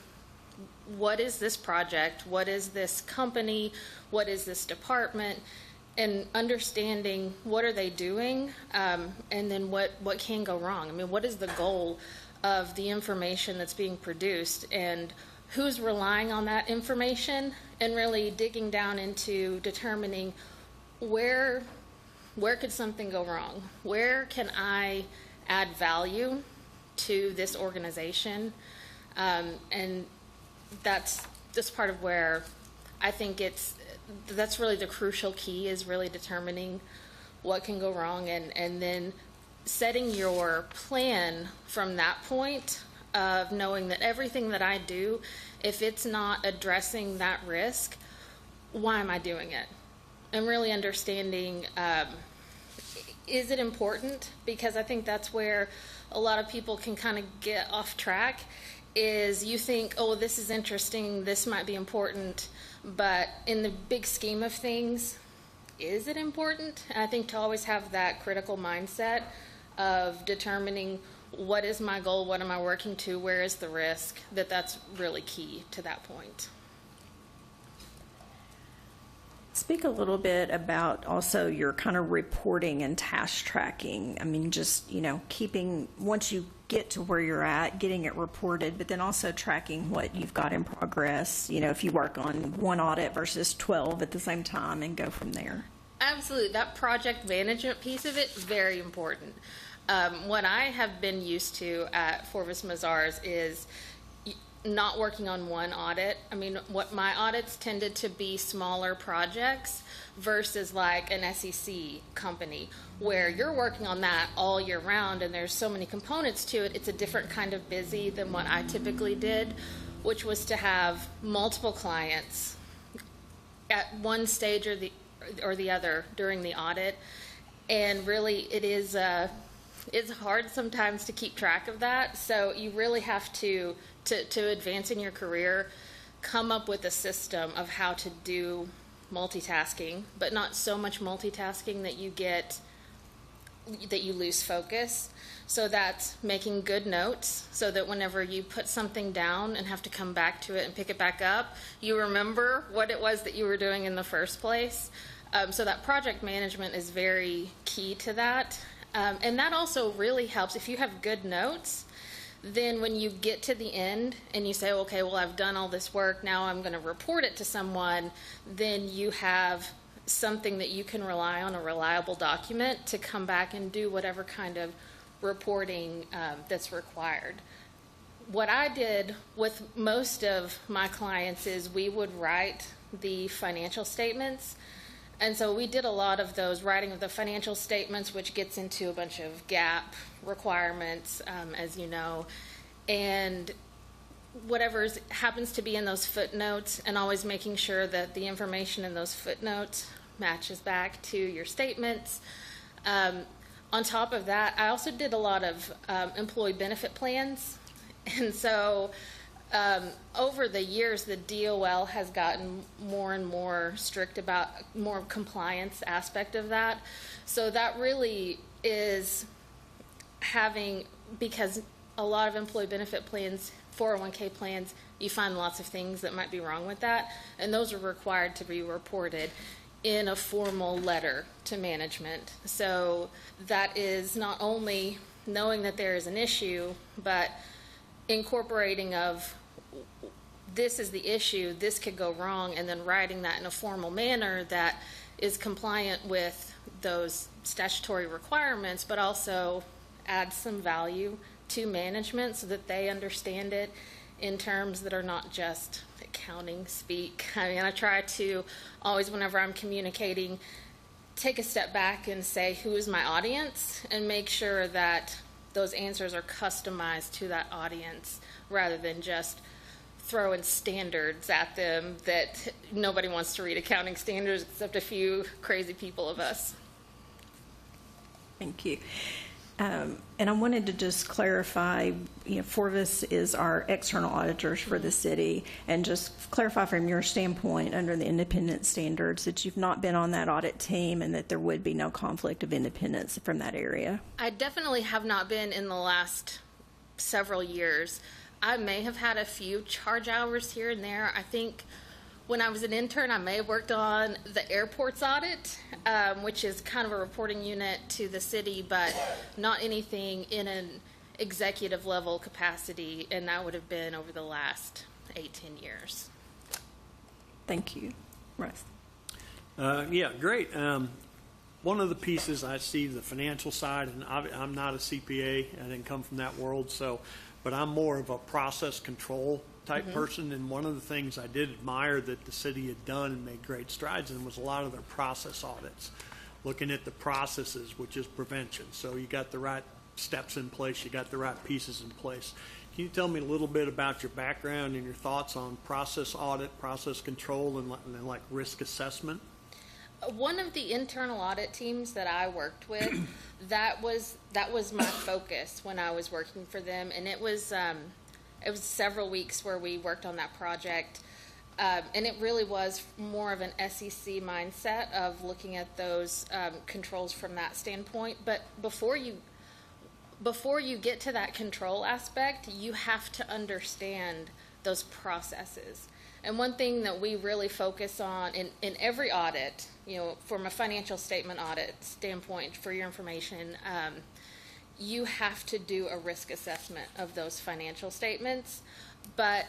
what is this project, what is this company, what is this department, and understanding what are they doing, and then what can go wrong. I mean, what is the goal of the information that's being produced, and who's relying on that information, and really digging down into determining where could something go wrong? Where can I add value to this organization? And that's part of where I think that's really the crucial key, is really determining what can go wrong, and then setting your plan from that point of knowing that everything that I do, if it's not addressing that risk, why am I doing it? And really understanding, is it important? Because I think that's where a lot of people can kind of get off track, is you think, oh, this is interesting, this might be important, but in the big scheme of things, is it important? And I think to always have that critical mindset of determining, what is my goal, what am I working to, where is the risk, that's really key to that point. Speak a little bit about also your kind of reporting and task tracking. I mean, just, keeping, once you get to where you're at, getting it reported, but then also tracking what you've got in progress, if you work on one audit versus 12 at the same time, and go from there. Absolutely. That project management piece of it is very important. What I have been used to at Forvis Mazars is not working on one audit. I mean, what my audits tended to be smaller projects versus like an SEC company where you're working on that all year round and there's so many components to it. It's a different kind of busy than what I typically did, which was to have multiple clients at one stage or the other during the audit. And really it's hard sometimes to keep track of that. So you really have to advance in your career, come up with a system of how to do multitasking, but not so much multitasking that you lose focus. So that's making good notes so that whenever you put something down and have to come back to it and pick it back up, you remember what it was that you were doing in the first place. So that project management is very key to that. And that also really helps if you have good notes. Then when you get to the end and you say, okay, well, I've done all this work, now I'm going to report it to someone, then you have something that you can rely on, a reliable document, to come back and do whatever kind of reporting that's required. What I did with most of my clients is we would write the financial statements. And so we did a lot of those writing of the financial statements, which gets into a bunch of GAAP requirements, as you know, and whatever happens to be in those footnotes, and always making sure that the information in those footnotes matches back to your statements. On top of that, I also did a lot of employee benefit plans. And so over the years, the DOL has gotten more and more strict about more compliance aspect of that. So that really is having, because a lot of employee benefit plans, 401k plans, you find lots of things that might be wrong with that, and those are required to be reported in a formal letter to management. So that is not only knowing that there is an issue, but incorporating of this is the issue, this could go wrong, and then writing that in a formal manner that is compliant with those statutory requirements, but also adds some value to management so that they understand it in terms that are not just accounting speak. I mean, I try to always, whenever I'm communicating, take a step back and say, who is my audience, and make sure that those answers are customized to that audience rather than just throwing standards at them that nobody wants to read accounting standards except a few crazy people of us. Thank you. And I wanted to just clarify, Forvis is our external auditors for the city, and just clarify from your standpoint under the independent standards that you've not been on that audit team and that there would be no conflict of independence from that area. I definitely have not been in the last several years. I may have had a few charge hours here and there. I think when I was an intern, I may have worked on the airport's audit, which is kind of a reporting unit to the city, but not anything in an executive level capacity, and that would have been over the last 8-10 years. Thank you. Russ. Yeah, great. One of the pieces I see the financial side, and I'm not a CPA. I didn't come from that world, but I'm more of a process control type person, and one of the things I did admire that the city had done and made great strides in was a lot of their process audits, looking at the processes, which is prevention. So you got the right steps in place, you got the right pieces in place. Can you tell me a little bit about your background and your thoughts on process audit, process control, and like risk assessment? One of the internal audit teams that I worked with, that was my focus when I was working for them, and it was several weeks where we worked on that project, and it really was more of an SEC mindset of looking at those controls from that standpoint. But before you get to that control aspect, you have to understand those processes. And one thing that we really focus on in every audit, from a financial statement audit standpoint, for your information, you have to do a risk assessment of those financial statements. But,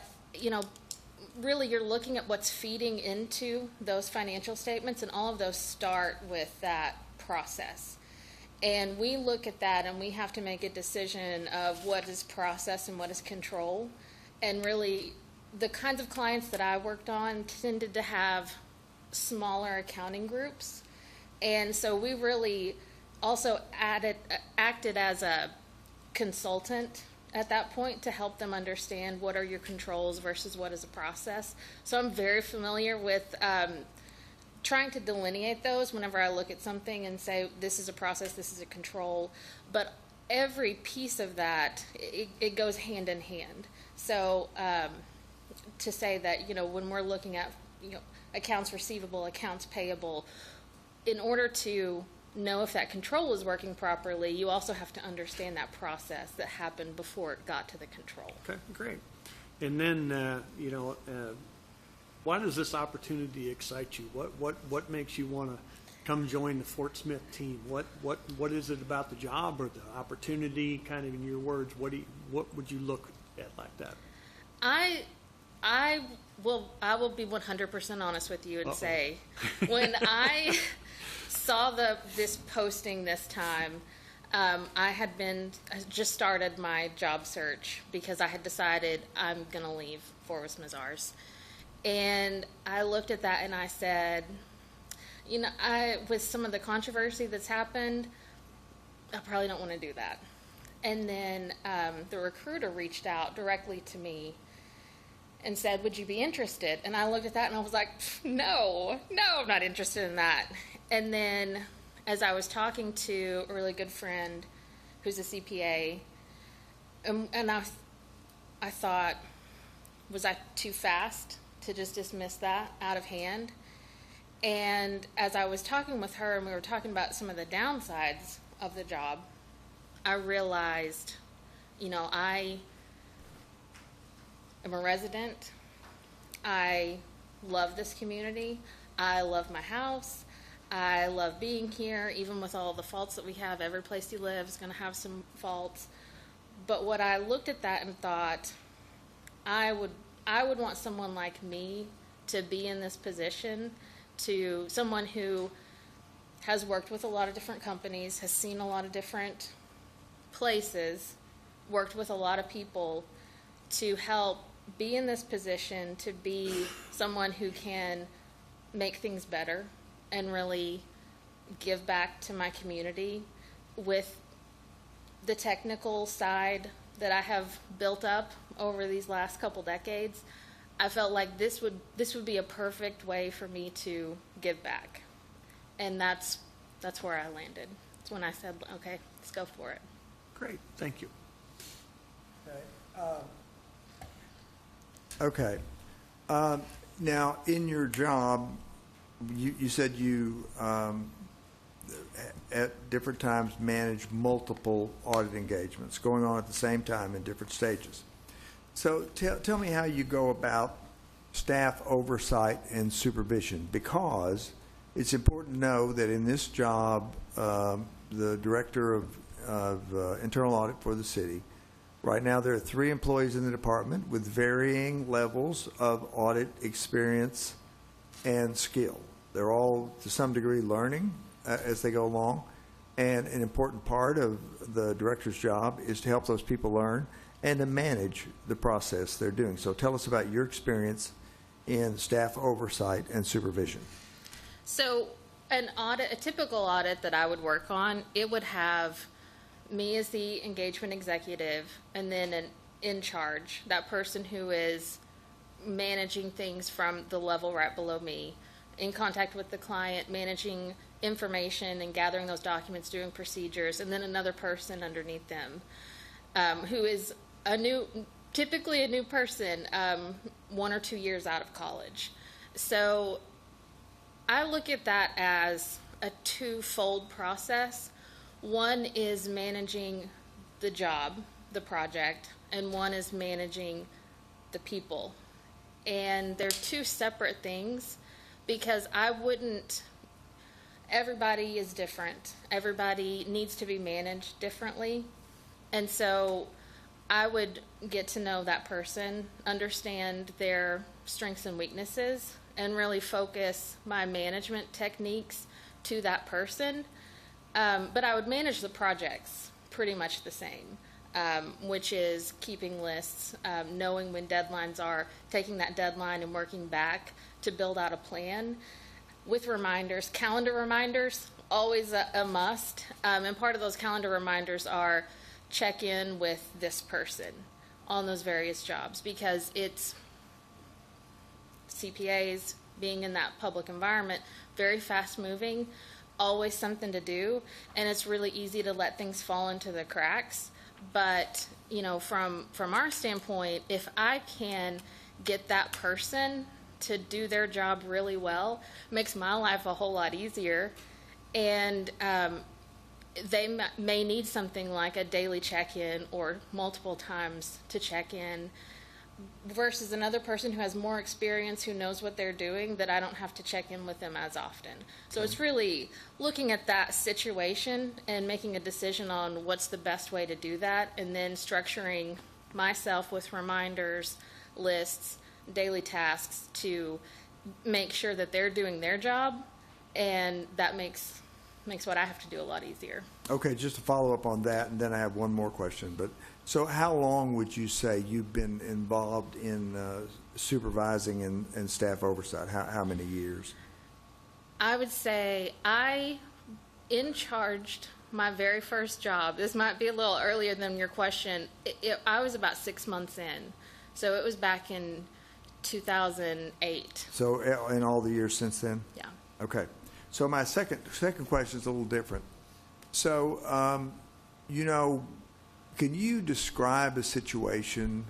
really you're looking at what's feeding into those financial statements, and all of those start with that process. And we look at that and we have to make a decision of what is process and what is control. And really, the kinds of clients that I worked on tended to have smaller accounting groups. And so we really also acted as a consultant at that point to help them understand what are your controls versus what is a process. So I'm very familiar with trying to delineate those whenever I look at something and say, this is a process, this is a control. But every piece of that, it goes hand in hand. So to say that, when we're looking at, accounts receivable, accounts payable, in order to know if that control is working properly, you also have to understand that process that happened before it got to the control. Okay, great. And then, why does this opportunity excite you? What makes you want to come join the Fort Smith team? What is it about the job or the opportunity? Kind of in your words, what would you look at like that? I will be 100% honest with you and say, when I saw this posting this time, I had just started my job search because I had decided I'm going to leave Forvis Mazars. And I looked at that and I said, with some of the controversy that's happened, I probably don't want to do that. And then the recruiter reached out directly to me and said, would you be interested? And I looked at that and I was like, no, I'm not interested in that. And then as I was talking to a really good friend who's a CPA, and I thought, was I too fast to just dismiss that out of hand? And as I was talking with her and we were talking about some of the downsides of the job, I realized, I am a resident. I love this community. I love my house. I love being here, even with all the faults that we have. Every place you live is going to have some faults. But what I looked at that and thought, I would want someone like me to be in this position, to someone who has worked with a lot of different companies, has seen a lot of different places, worked with a lot of people, to help be in this position, to be someone who can make things better and really give back to my community with the technical side that I have built up over these last couple decades. I felt like this would be a perfect way for me to give back, and that's where I landed. That's when I said, okay, let's go for it. Great, thank you. Okay. Now, in your job, you said you, at different times, manage multiple audit engagements going on at the same time in different stages. So tell me how you go about staff oversight and supervision, because it's important to know that in this job, the Director of Internal Audit for the city, right now there are 3 employees in the department with varying levels of audit experience and skill. They're all, to some degree, learning as they go along. And an important part of the director's job is to help those people learn and to manage the process they're doing. So tell us about your experience in staff oversight and supervision. So a typical audit that I would work on, it would have me as the engagement executive, and then an in charge, that person who is managing things from the level right below me, in contact with the client, managing information and gathering those documents, doing procedures, and then another person underneath them, who is typically a new person, 1 or 2 years out of college. So I look at that as a twofold process. One is managing the job, the project, and one is managing the people. And they're 2 separate things, because everybody is different. Everybody needs to be managed differently. And so I would get to know that person, understand their strengths and weaknesses, and really focus my management techniques to that person. But I would manage the projects pretty much the same, which is keeping lists, knowing when deadlines are, taking that deadline and working back to build out a plan with reminders. Calendar reminders, always a must. And part of those calendar reminders are check in with this person on those various jobs, because it's CPAs, being in that public environment, very fast moving, always something to do, and it's really easy to let things fall into the cracks. But, from our standpoint, if I can get that person to do their job really well, it makes my life a whole lot easier. And they may need something like a daily check-in or multiple times to check in, versus another person who has more experience, who knows what they're doing, that I don't have to check in with them as often. So it's really looking at that situation and making a decision on what's the best way to do that, and then structuring myself with reminders, lists, daily tasks to make sure that they're doing their job, and that makes what I have to do a lot easier. Okay, just to follow up on that, and then I have one more question. But so how long would you say you've been involved in supervising and staff oversight? How many years? I would say I in-charged my very first job. This might be a little earlier than your question. I was about 6 months in. So it was back in 2008. So in all the years since then? Yeah. Okay. So my second question is a little different. So, can you describe a situation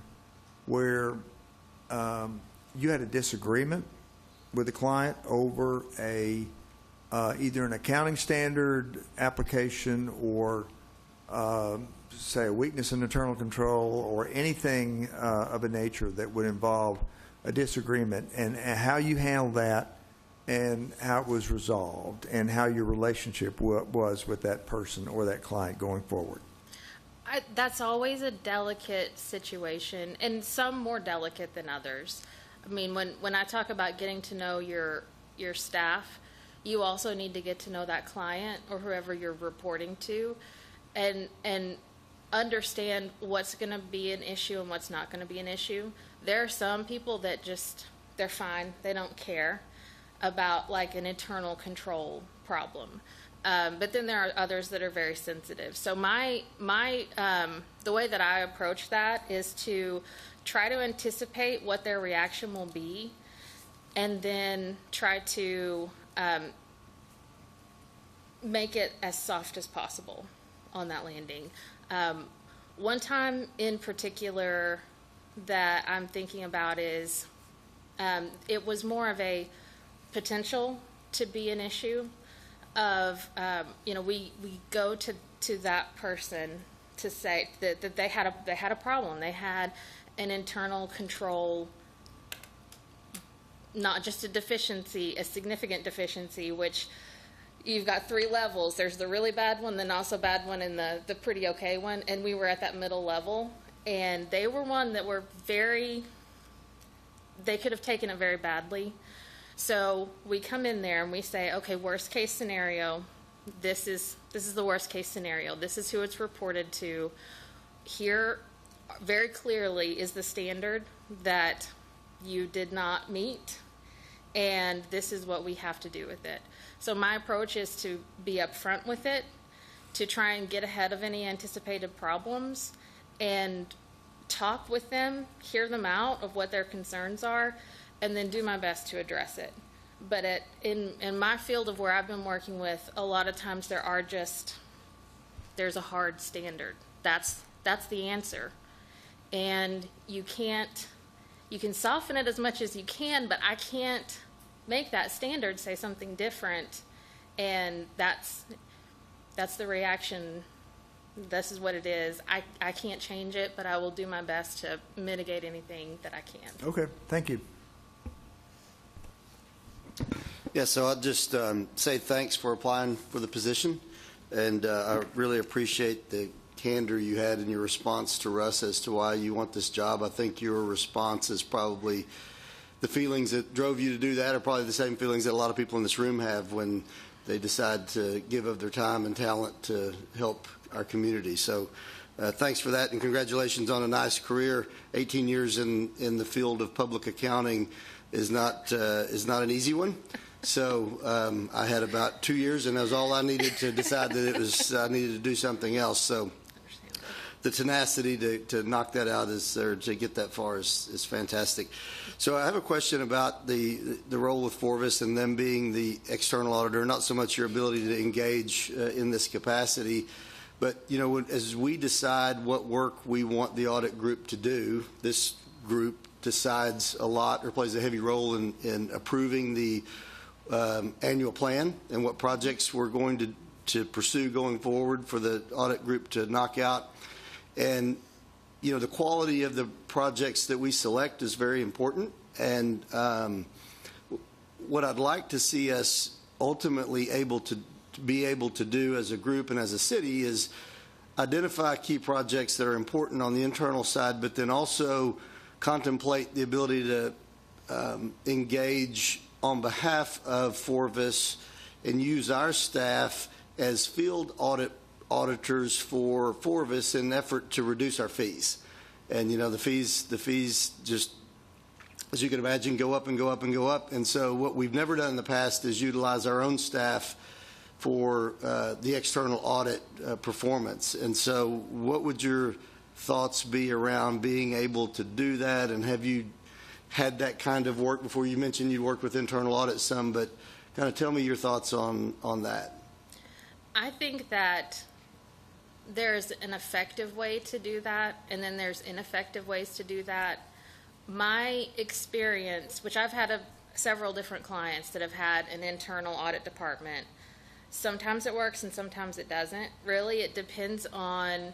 where you had a disagreement with a client over either an accounting standard application or, say, a weakness in internal control, or anything of a nature that would involve a disagreement, and how you handled that, and how it was resolved, and how your relationship was with that person or that client going forward? That's always a delicate situation, and some more delicate than others. I mean, when I talk about getting to know your staff, you also need to get to know that client or whoever you're reporting to, and understand what's going to be an issue and what's not going to be an issue. There are some people that they're fine. They don't care about like an internal control problem. But then there are others that are very sensitive. So the way that I approach that is to try to anticipate what their reaction will be, and then try to make it as soft as possible on that landing. One time in particular that I'm thinking about is it was more of a potential to be an issue of, we go to that person to say that they had a problem. They had an internal control, not just a deficiency, a significant deficiency, which you've got 3 levels. There's the really bad one, the not so bad one, and the pretty okay one. And we were at that middle level, and they were one that were they could have taken it very badly. So we come in there and we say, okay, worst case scenario, this is the worst case scenario. This is who it's reported to. Here, very clearly, is the standard that you did not meet, and this is what we have to do with it. So my approach is to be upfront with it, to try and get ahead of any anticipated problems, and talk with them, hear them out of what their concerns are, and then do my best to address it. But in my field of where I've been working with, a lot of times there's a hard standard. That's the answer. And you can soften it as much as you can, but I can't make that standard say something different. And that's the reaction. This is what it is. I can't change it, but I will do my best to mitigate anything that I can. Okay, thank you. Yeah, so I'll just say thanks for applying for the position, and I really appreciate the candor you had in your response to Russ as to why you want this job. I think your response is probably the feelings that drove you to do that are probably the same feelings that a lot of people in this room have when they decide to give of their time and talent to help our community. So thanks for that, and congratulations on a nice career. 18 years in the field of public accounting is not an easy one. So I had about 2 years, and that was all I needed to decide that I needed to do something else. So the tenacity to knock that out or to get that far is fantastic. So I have a question about the role with Forvis and them being the external auditor, not so much your ability to engage in this capacity, but as we decide what work we want the audit group to do, this group decides a lot or plays a heavy role in approving the annual plan and what projects we're going to pursue going forward for the audit group to knock out. And the quality of the projects that we select is very important. And what I'd like to see us ultimately be able to do as a group and as a city is identify key projects that are important on the internal side, but then also contemplate the ability to engage on behalf of Forvis and use our staff as field auditors for Forvis in an effort to reduce our fees. And the fees just, as you can imagine, go up and go up and go up. And so what we've never done in the past is utilize our own staff for the external audit performance. And so what would your thoughts be around being able to do that? And have you had that kind of work before? You mentioned you worked with internal audit some, but kind of tell me your thoughts on that. I think that there's an effective way to do that, and then there's ineffective ways to do that. My experience, which I've had several different clients that have had an internal audit department, sometimes it works and sometimes it doesn't. Really, it depends on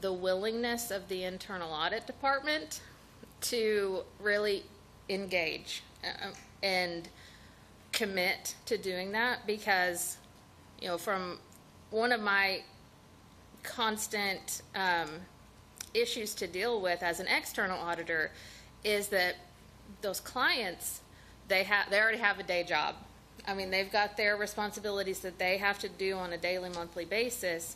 the willingness of the internal audit department to really engage and commit to doing that, because from one of my constant issues to deal with as an external auditor is that those clients, they already have a day job. I mean, they've got their responsibilities that they have to do on a daily, monthly basis,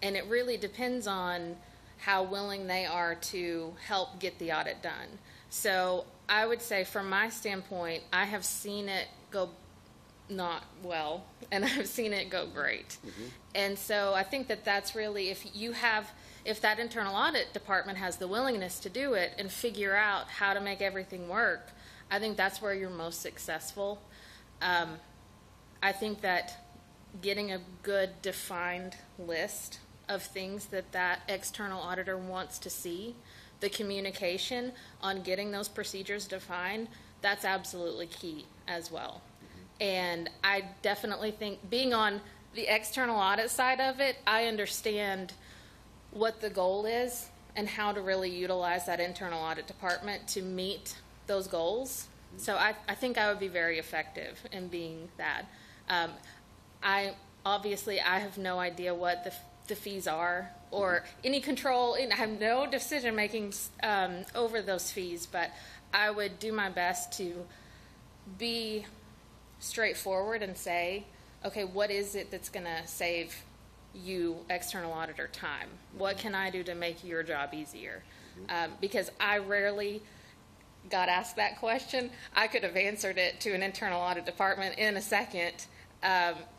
and it really depends on how willing they are to help get the audit done. So I would say from my standpoint, I have seen it go not well, and I've seen it go great. And so I think that that's really, if that internal audit department has the willingness to do it and figure out how to make everything work, I think that's where you're most successful. I think that getting a good defined list of things that that external auditor wants to see, the communication on getting those procedures defined, that's absolutely key as well. And I definitely think, being on the external audit side of it, I understand what the goal is and how to really utilize that internal audit department to meet those goals. So I think I would be very effective in being that. I have no idea what the fees are or any control, and I have no decision making over those fees, but I would do my best to be straightforward and say, okay, what is it that's going to save you, external auditor, time? What can I do to make your job easier? Because I rarely got asked that question. I could have answered it to an internal audit department in a second.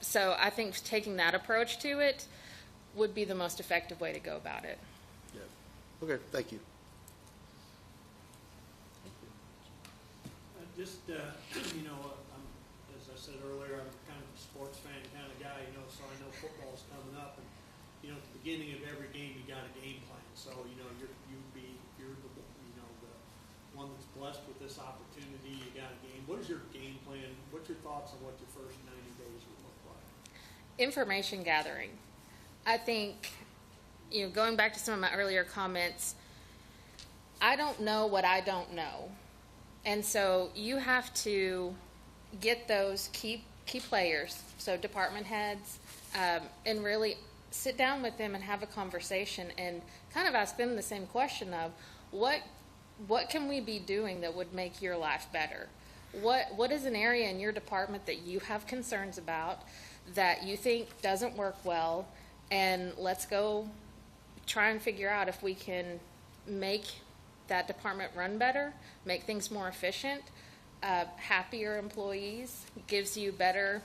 So I think taking that approach to it would be the most effective way to go about it. Yeah. Okay, thank you. As I said earlier, I'm kind of a sports fan kind of guy, so I know football's coming up, and, at the beginning of every game, you got a game plan. So, you're the one that's blessed with this opportunity. You got a game. What is your game plan? What's your thoughts on what your first 90 days would look like? Information gathering. I think, going back to some of my earlier comments, I don't know what I don't know. And so you have to get those key players, so department heads, and really sit down with them and have a conversation and kind of ask them the same question of what can we be doing that would make your life better? What is an area in your department that you have concerns about, that you think doesn't work well, and let's go try and figure out if we can make that department run better, make things more efficient. Happier employees gives you better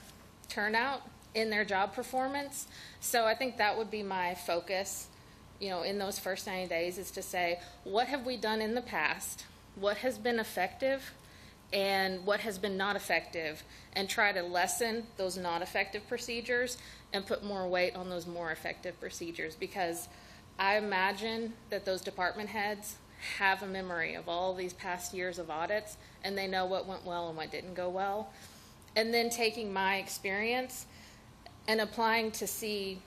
turnout in their job performance. So I think that would be my focus, in those first 90 days, is to say, what have we done in the past? What has been effective and what has been not effective, and try to lessen those not effective procedures and put more weight on those more effective procedures, because I imagine that those department heads have a memory of all these past years of audits, and they know what went well and what didn't go well. And then taking my experience and applying to see,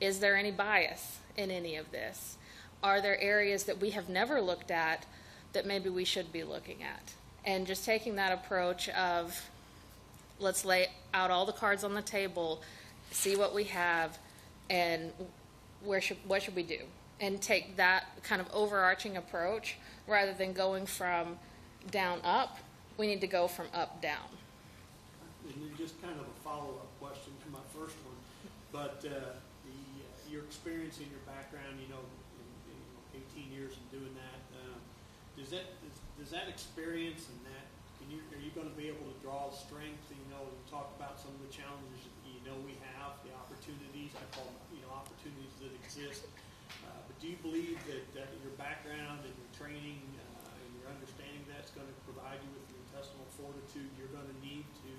is there any bias in any of this? Are there areas that we have never looked at that maybe we should be looking at? And just taking that approach of, let's lay out all the cards on the table, see what we have, and what should we do? And take that kind of overarching approach rather than going from down up. We need to go from up down. And then just kind of a follow-up question to my first one, but your experience and your background, in 18 years of doing that, does that experience and that, are you going to be able to draw strength? Talk about some of the challenges we have, the opportunities. I call them opportunities that exist. But do you believe that your background and your training and your understanding of that's going to provide you with the intestinal fortitude you're going to need to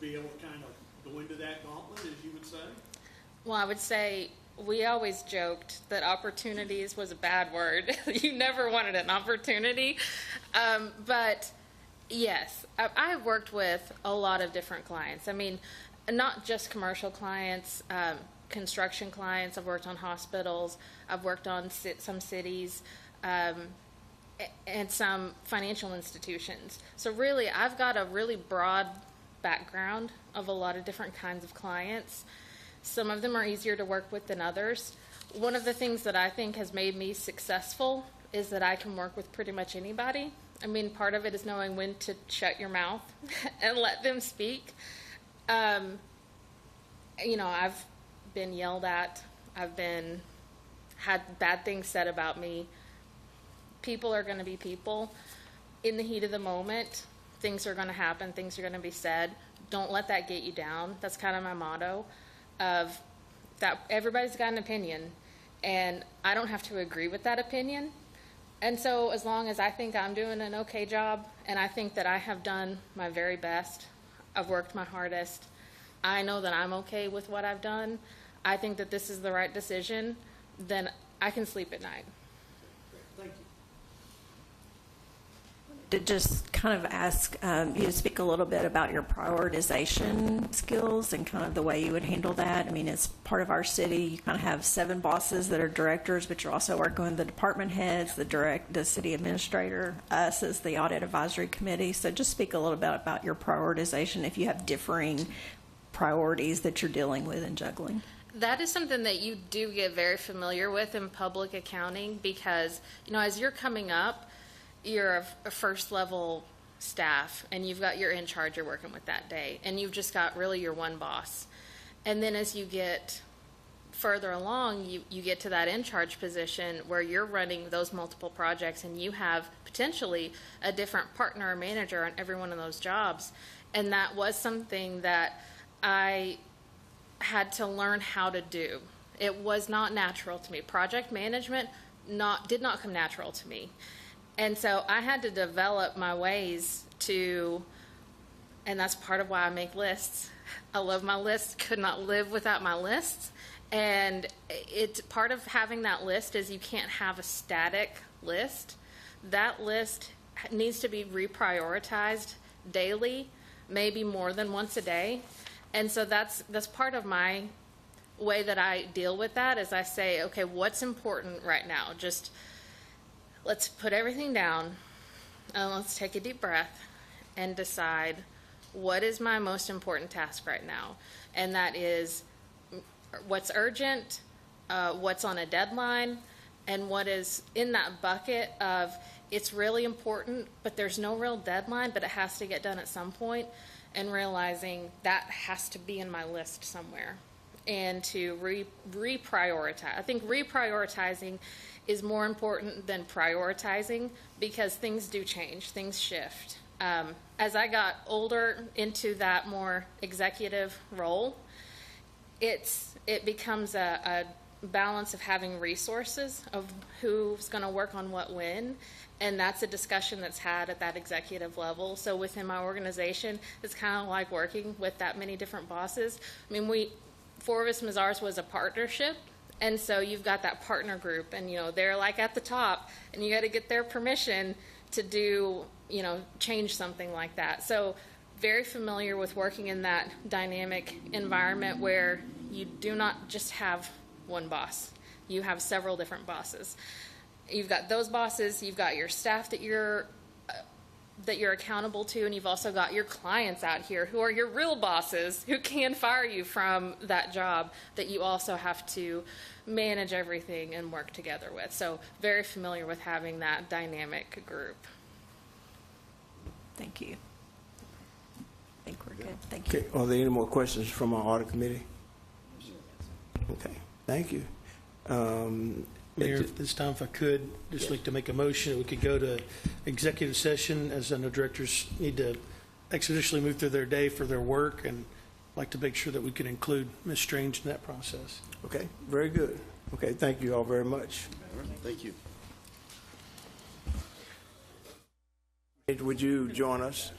be able to kind of go into that gauntlet, as you would say? Well, I would say we always joked that opportunities was a bad word. You never wanted an opportunity. But yes, I've worked with a lot of different clients. I mean, not just commercial clients, construction clients. I've worked on hospitals. I've worked on some cities and some financial institutions. So really, I've got a really broad background of a lot of different kinds of clients. Some of them are easier to work with than others. One of the things that I think has made me successful is that I can work with pretty much anybody. I mean, part of it is knowing when to shut your mouth and let them speak. I've been yelled at. I've had bad things said about me. People are going to be people. In the heat of the moment, things are going to happen. Things are going to be said. don't let that get you down. That's kind of my motto of that everybody's got an opinion, and I don't have to agree with that opinion. And so as long as I think I'm doing an okay job, and I think that I have done my very best, I've worked my hardest, I know that I'm okay with what I've done, I think that this is the right decision, then I can sleep at night. To just kind of ask you to speak a little bit about your prioritization skills and kind of the way you would handle that. I mean, as part of our city, you kind of have 7 bosses that are directors, but you're also working with the department heads, the city administrator, us as the audit advisory committee. So just speak a little bit about your prioritization if you have differing priorities that you're dealing with and juggling. That is something that you do get very familiar with in public accounting because, as you're coming up, you're a first level staff and you've got your in charge you're working with that day, and you've just got really your one boss. And then as you get further along, you get to that in charge position where you're running those multiple projects and you have potentially a different partner or manager on every one of those jobs. And that was something that I had to learn how to do. It was not natural to me. Project management did not come natural to me. And so I had to develop my ways to, and that's part of why I make lists. I love my lists, could not live without my lists. And it's part of having that list is you can't have a static list. That list needs to be reprioritized daily, maybe more than once a day. And so that's part of my way that I deal with that is I say, okay, what's important right now? Just let's put everything down and let's take a deep breath and decide what is my most important task right now. And that is what's urgent, what's on a deadline, and what is in that bucket of it's really important, but there's no real deadline, but it has to get done at some point, and realizing that has to be in my list somewhere. And to reprioritize. I think reprioritizing is more important than prioritizing because things do change, things shift. As I got older into that more executive role, it becomes a balance of having resources of who's going to work on what when, and that's a discussion that's had at that executive level. So within my organization, it's kind of like working with that many different bosses. I mean, Forvis Mazars was a partnership, and so you've got that partner group, and they're like at the top, and you got to get their permission to do change something like that. So very familiar with working in that dynamic environment where you do not just have one boss. You have several different bosses. You've got those bosses, you've got your staff that you're accountable to, and you've also got your clients out here who are your real bosses who can fire you from that job that you also have to manage everything and work together with. So very familiar with having that dynamic group. Thank you. I think we're good. Thank you. Okay, are there any more questions from our audit committee? Okay, thank you. Mayor, at this time, if I could, just like to make a motion, we could go to executive session, as I know directors need to expeditiously move through their day for their work, and like to make sure that we can include Ms. Strange in that process. Okay, very good. Okay, thank you all very much. Thank you. Would you join us?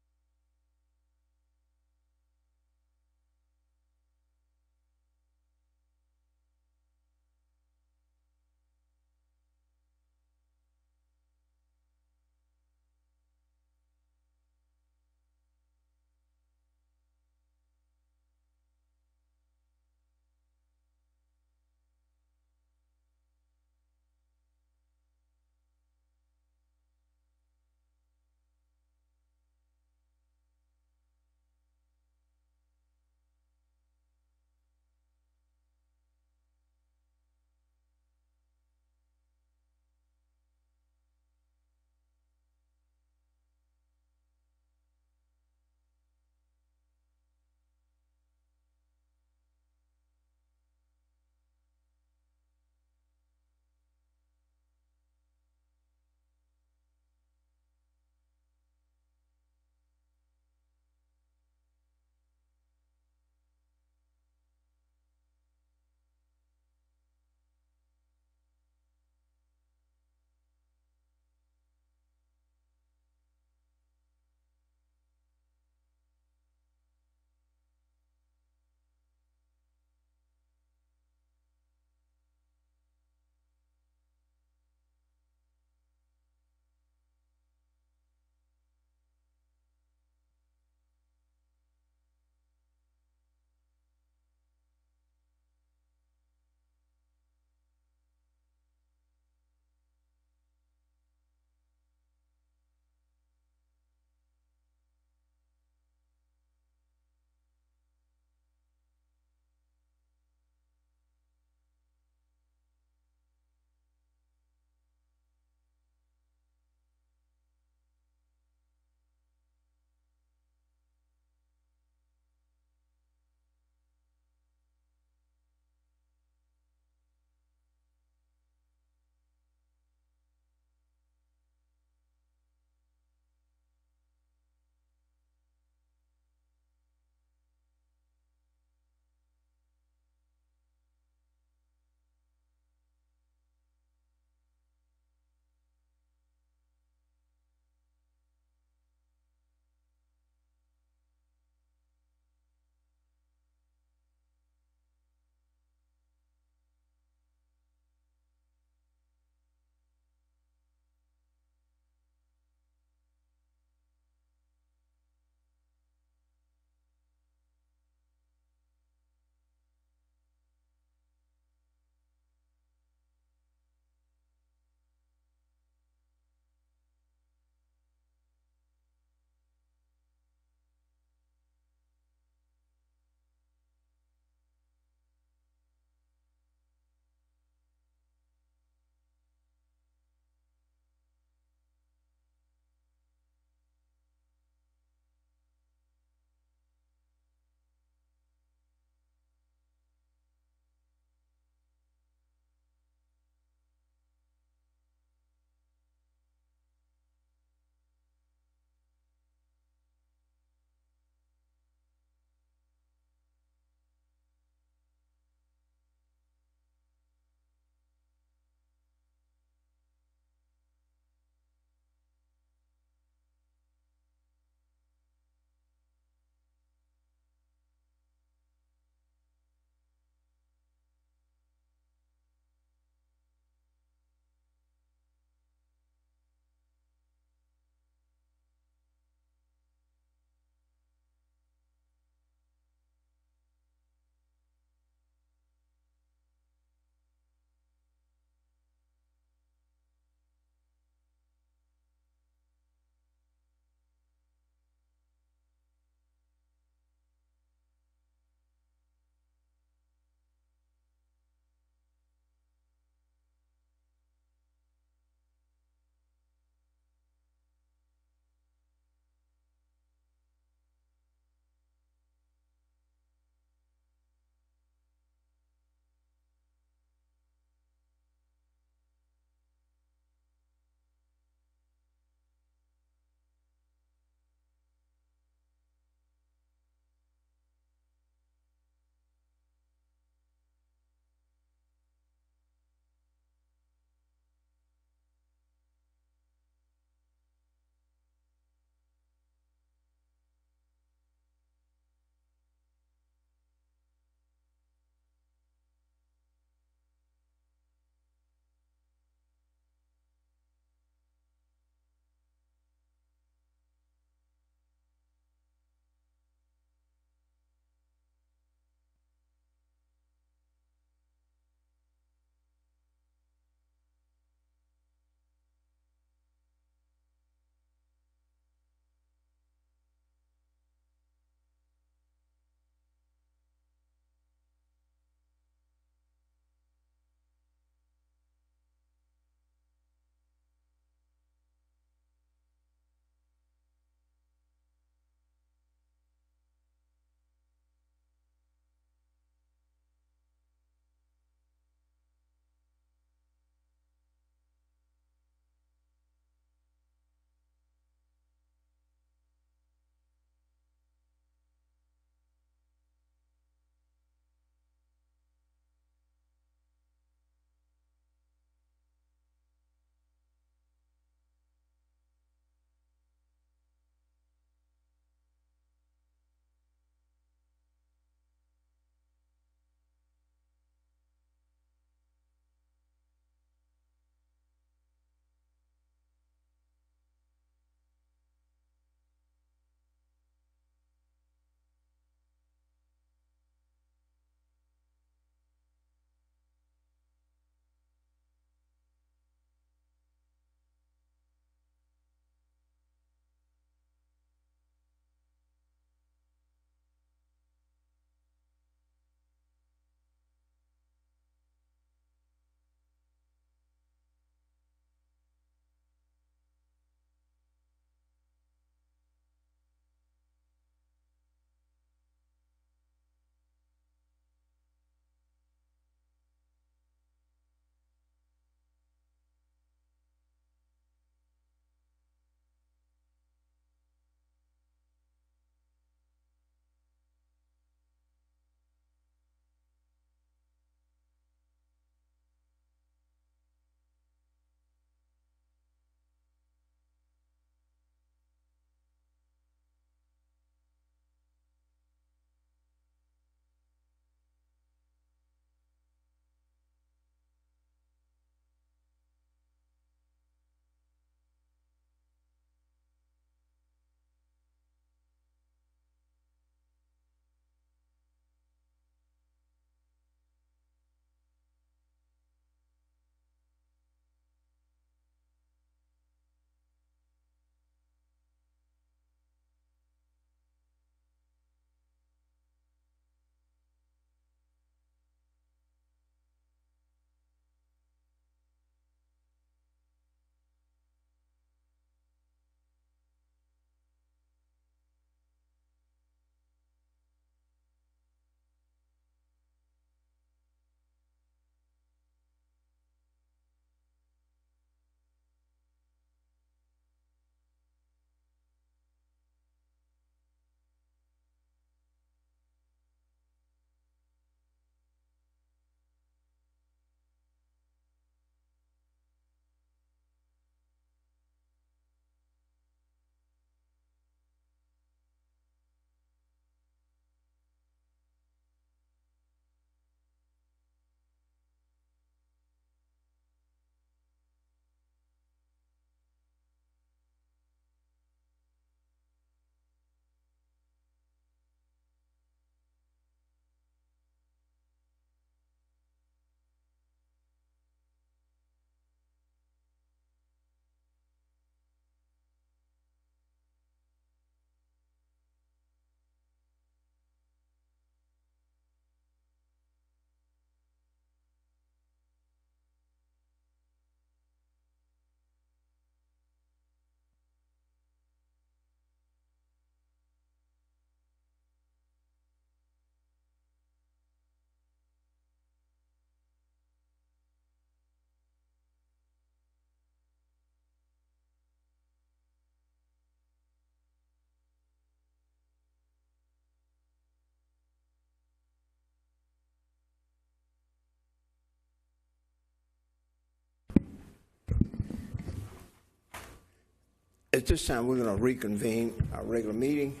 At this time, we're going to reconvene our regular meeting.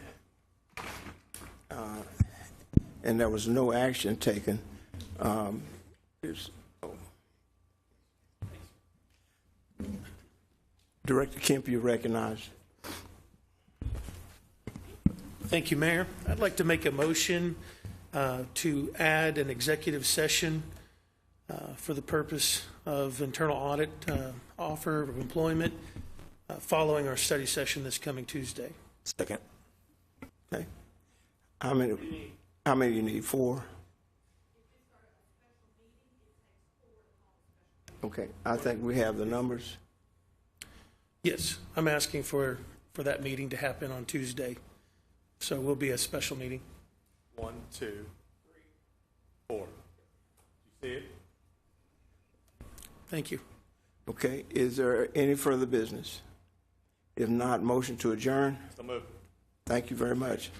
And there was no action taken. Director Kemp, you recognized. Thank you, Mayor. I'd like to make a motion to add an executive session for the purpose of internal audit offer of employment following our study session this coming Tuesday. Second. Okay. How many you need? 4? Okay, I think we have the numbers. Yes, I'm asking for that meeting to happen on Tuesday. So it will be a special meeting. 1, 2, 3, 4. You see it? Thank you. Okay, is there any further business? If not, motion to adjourn. So move. Thank you very much.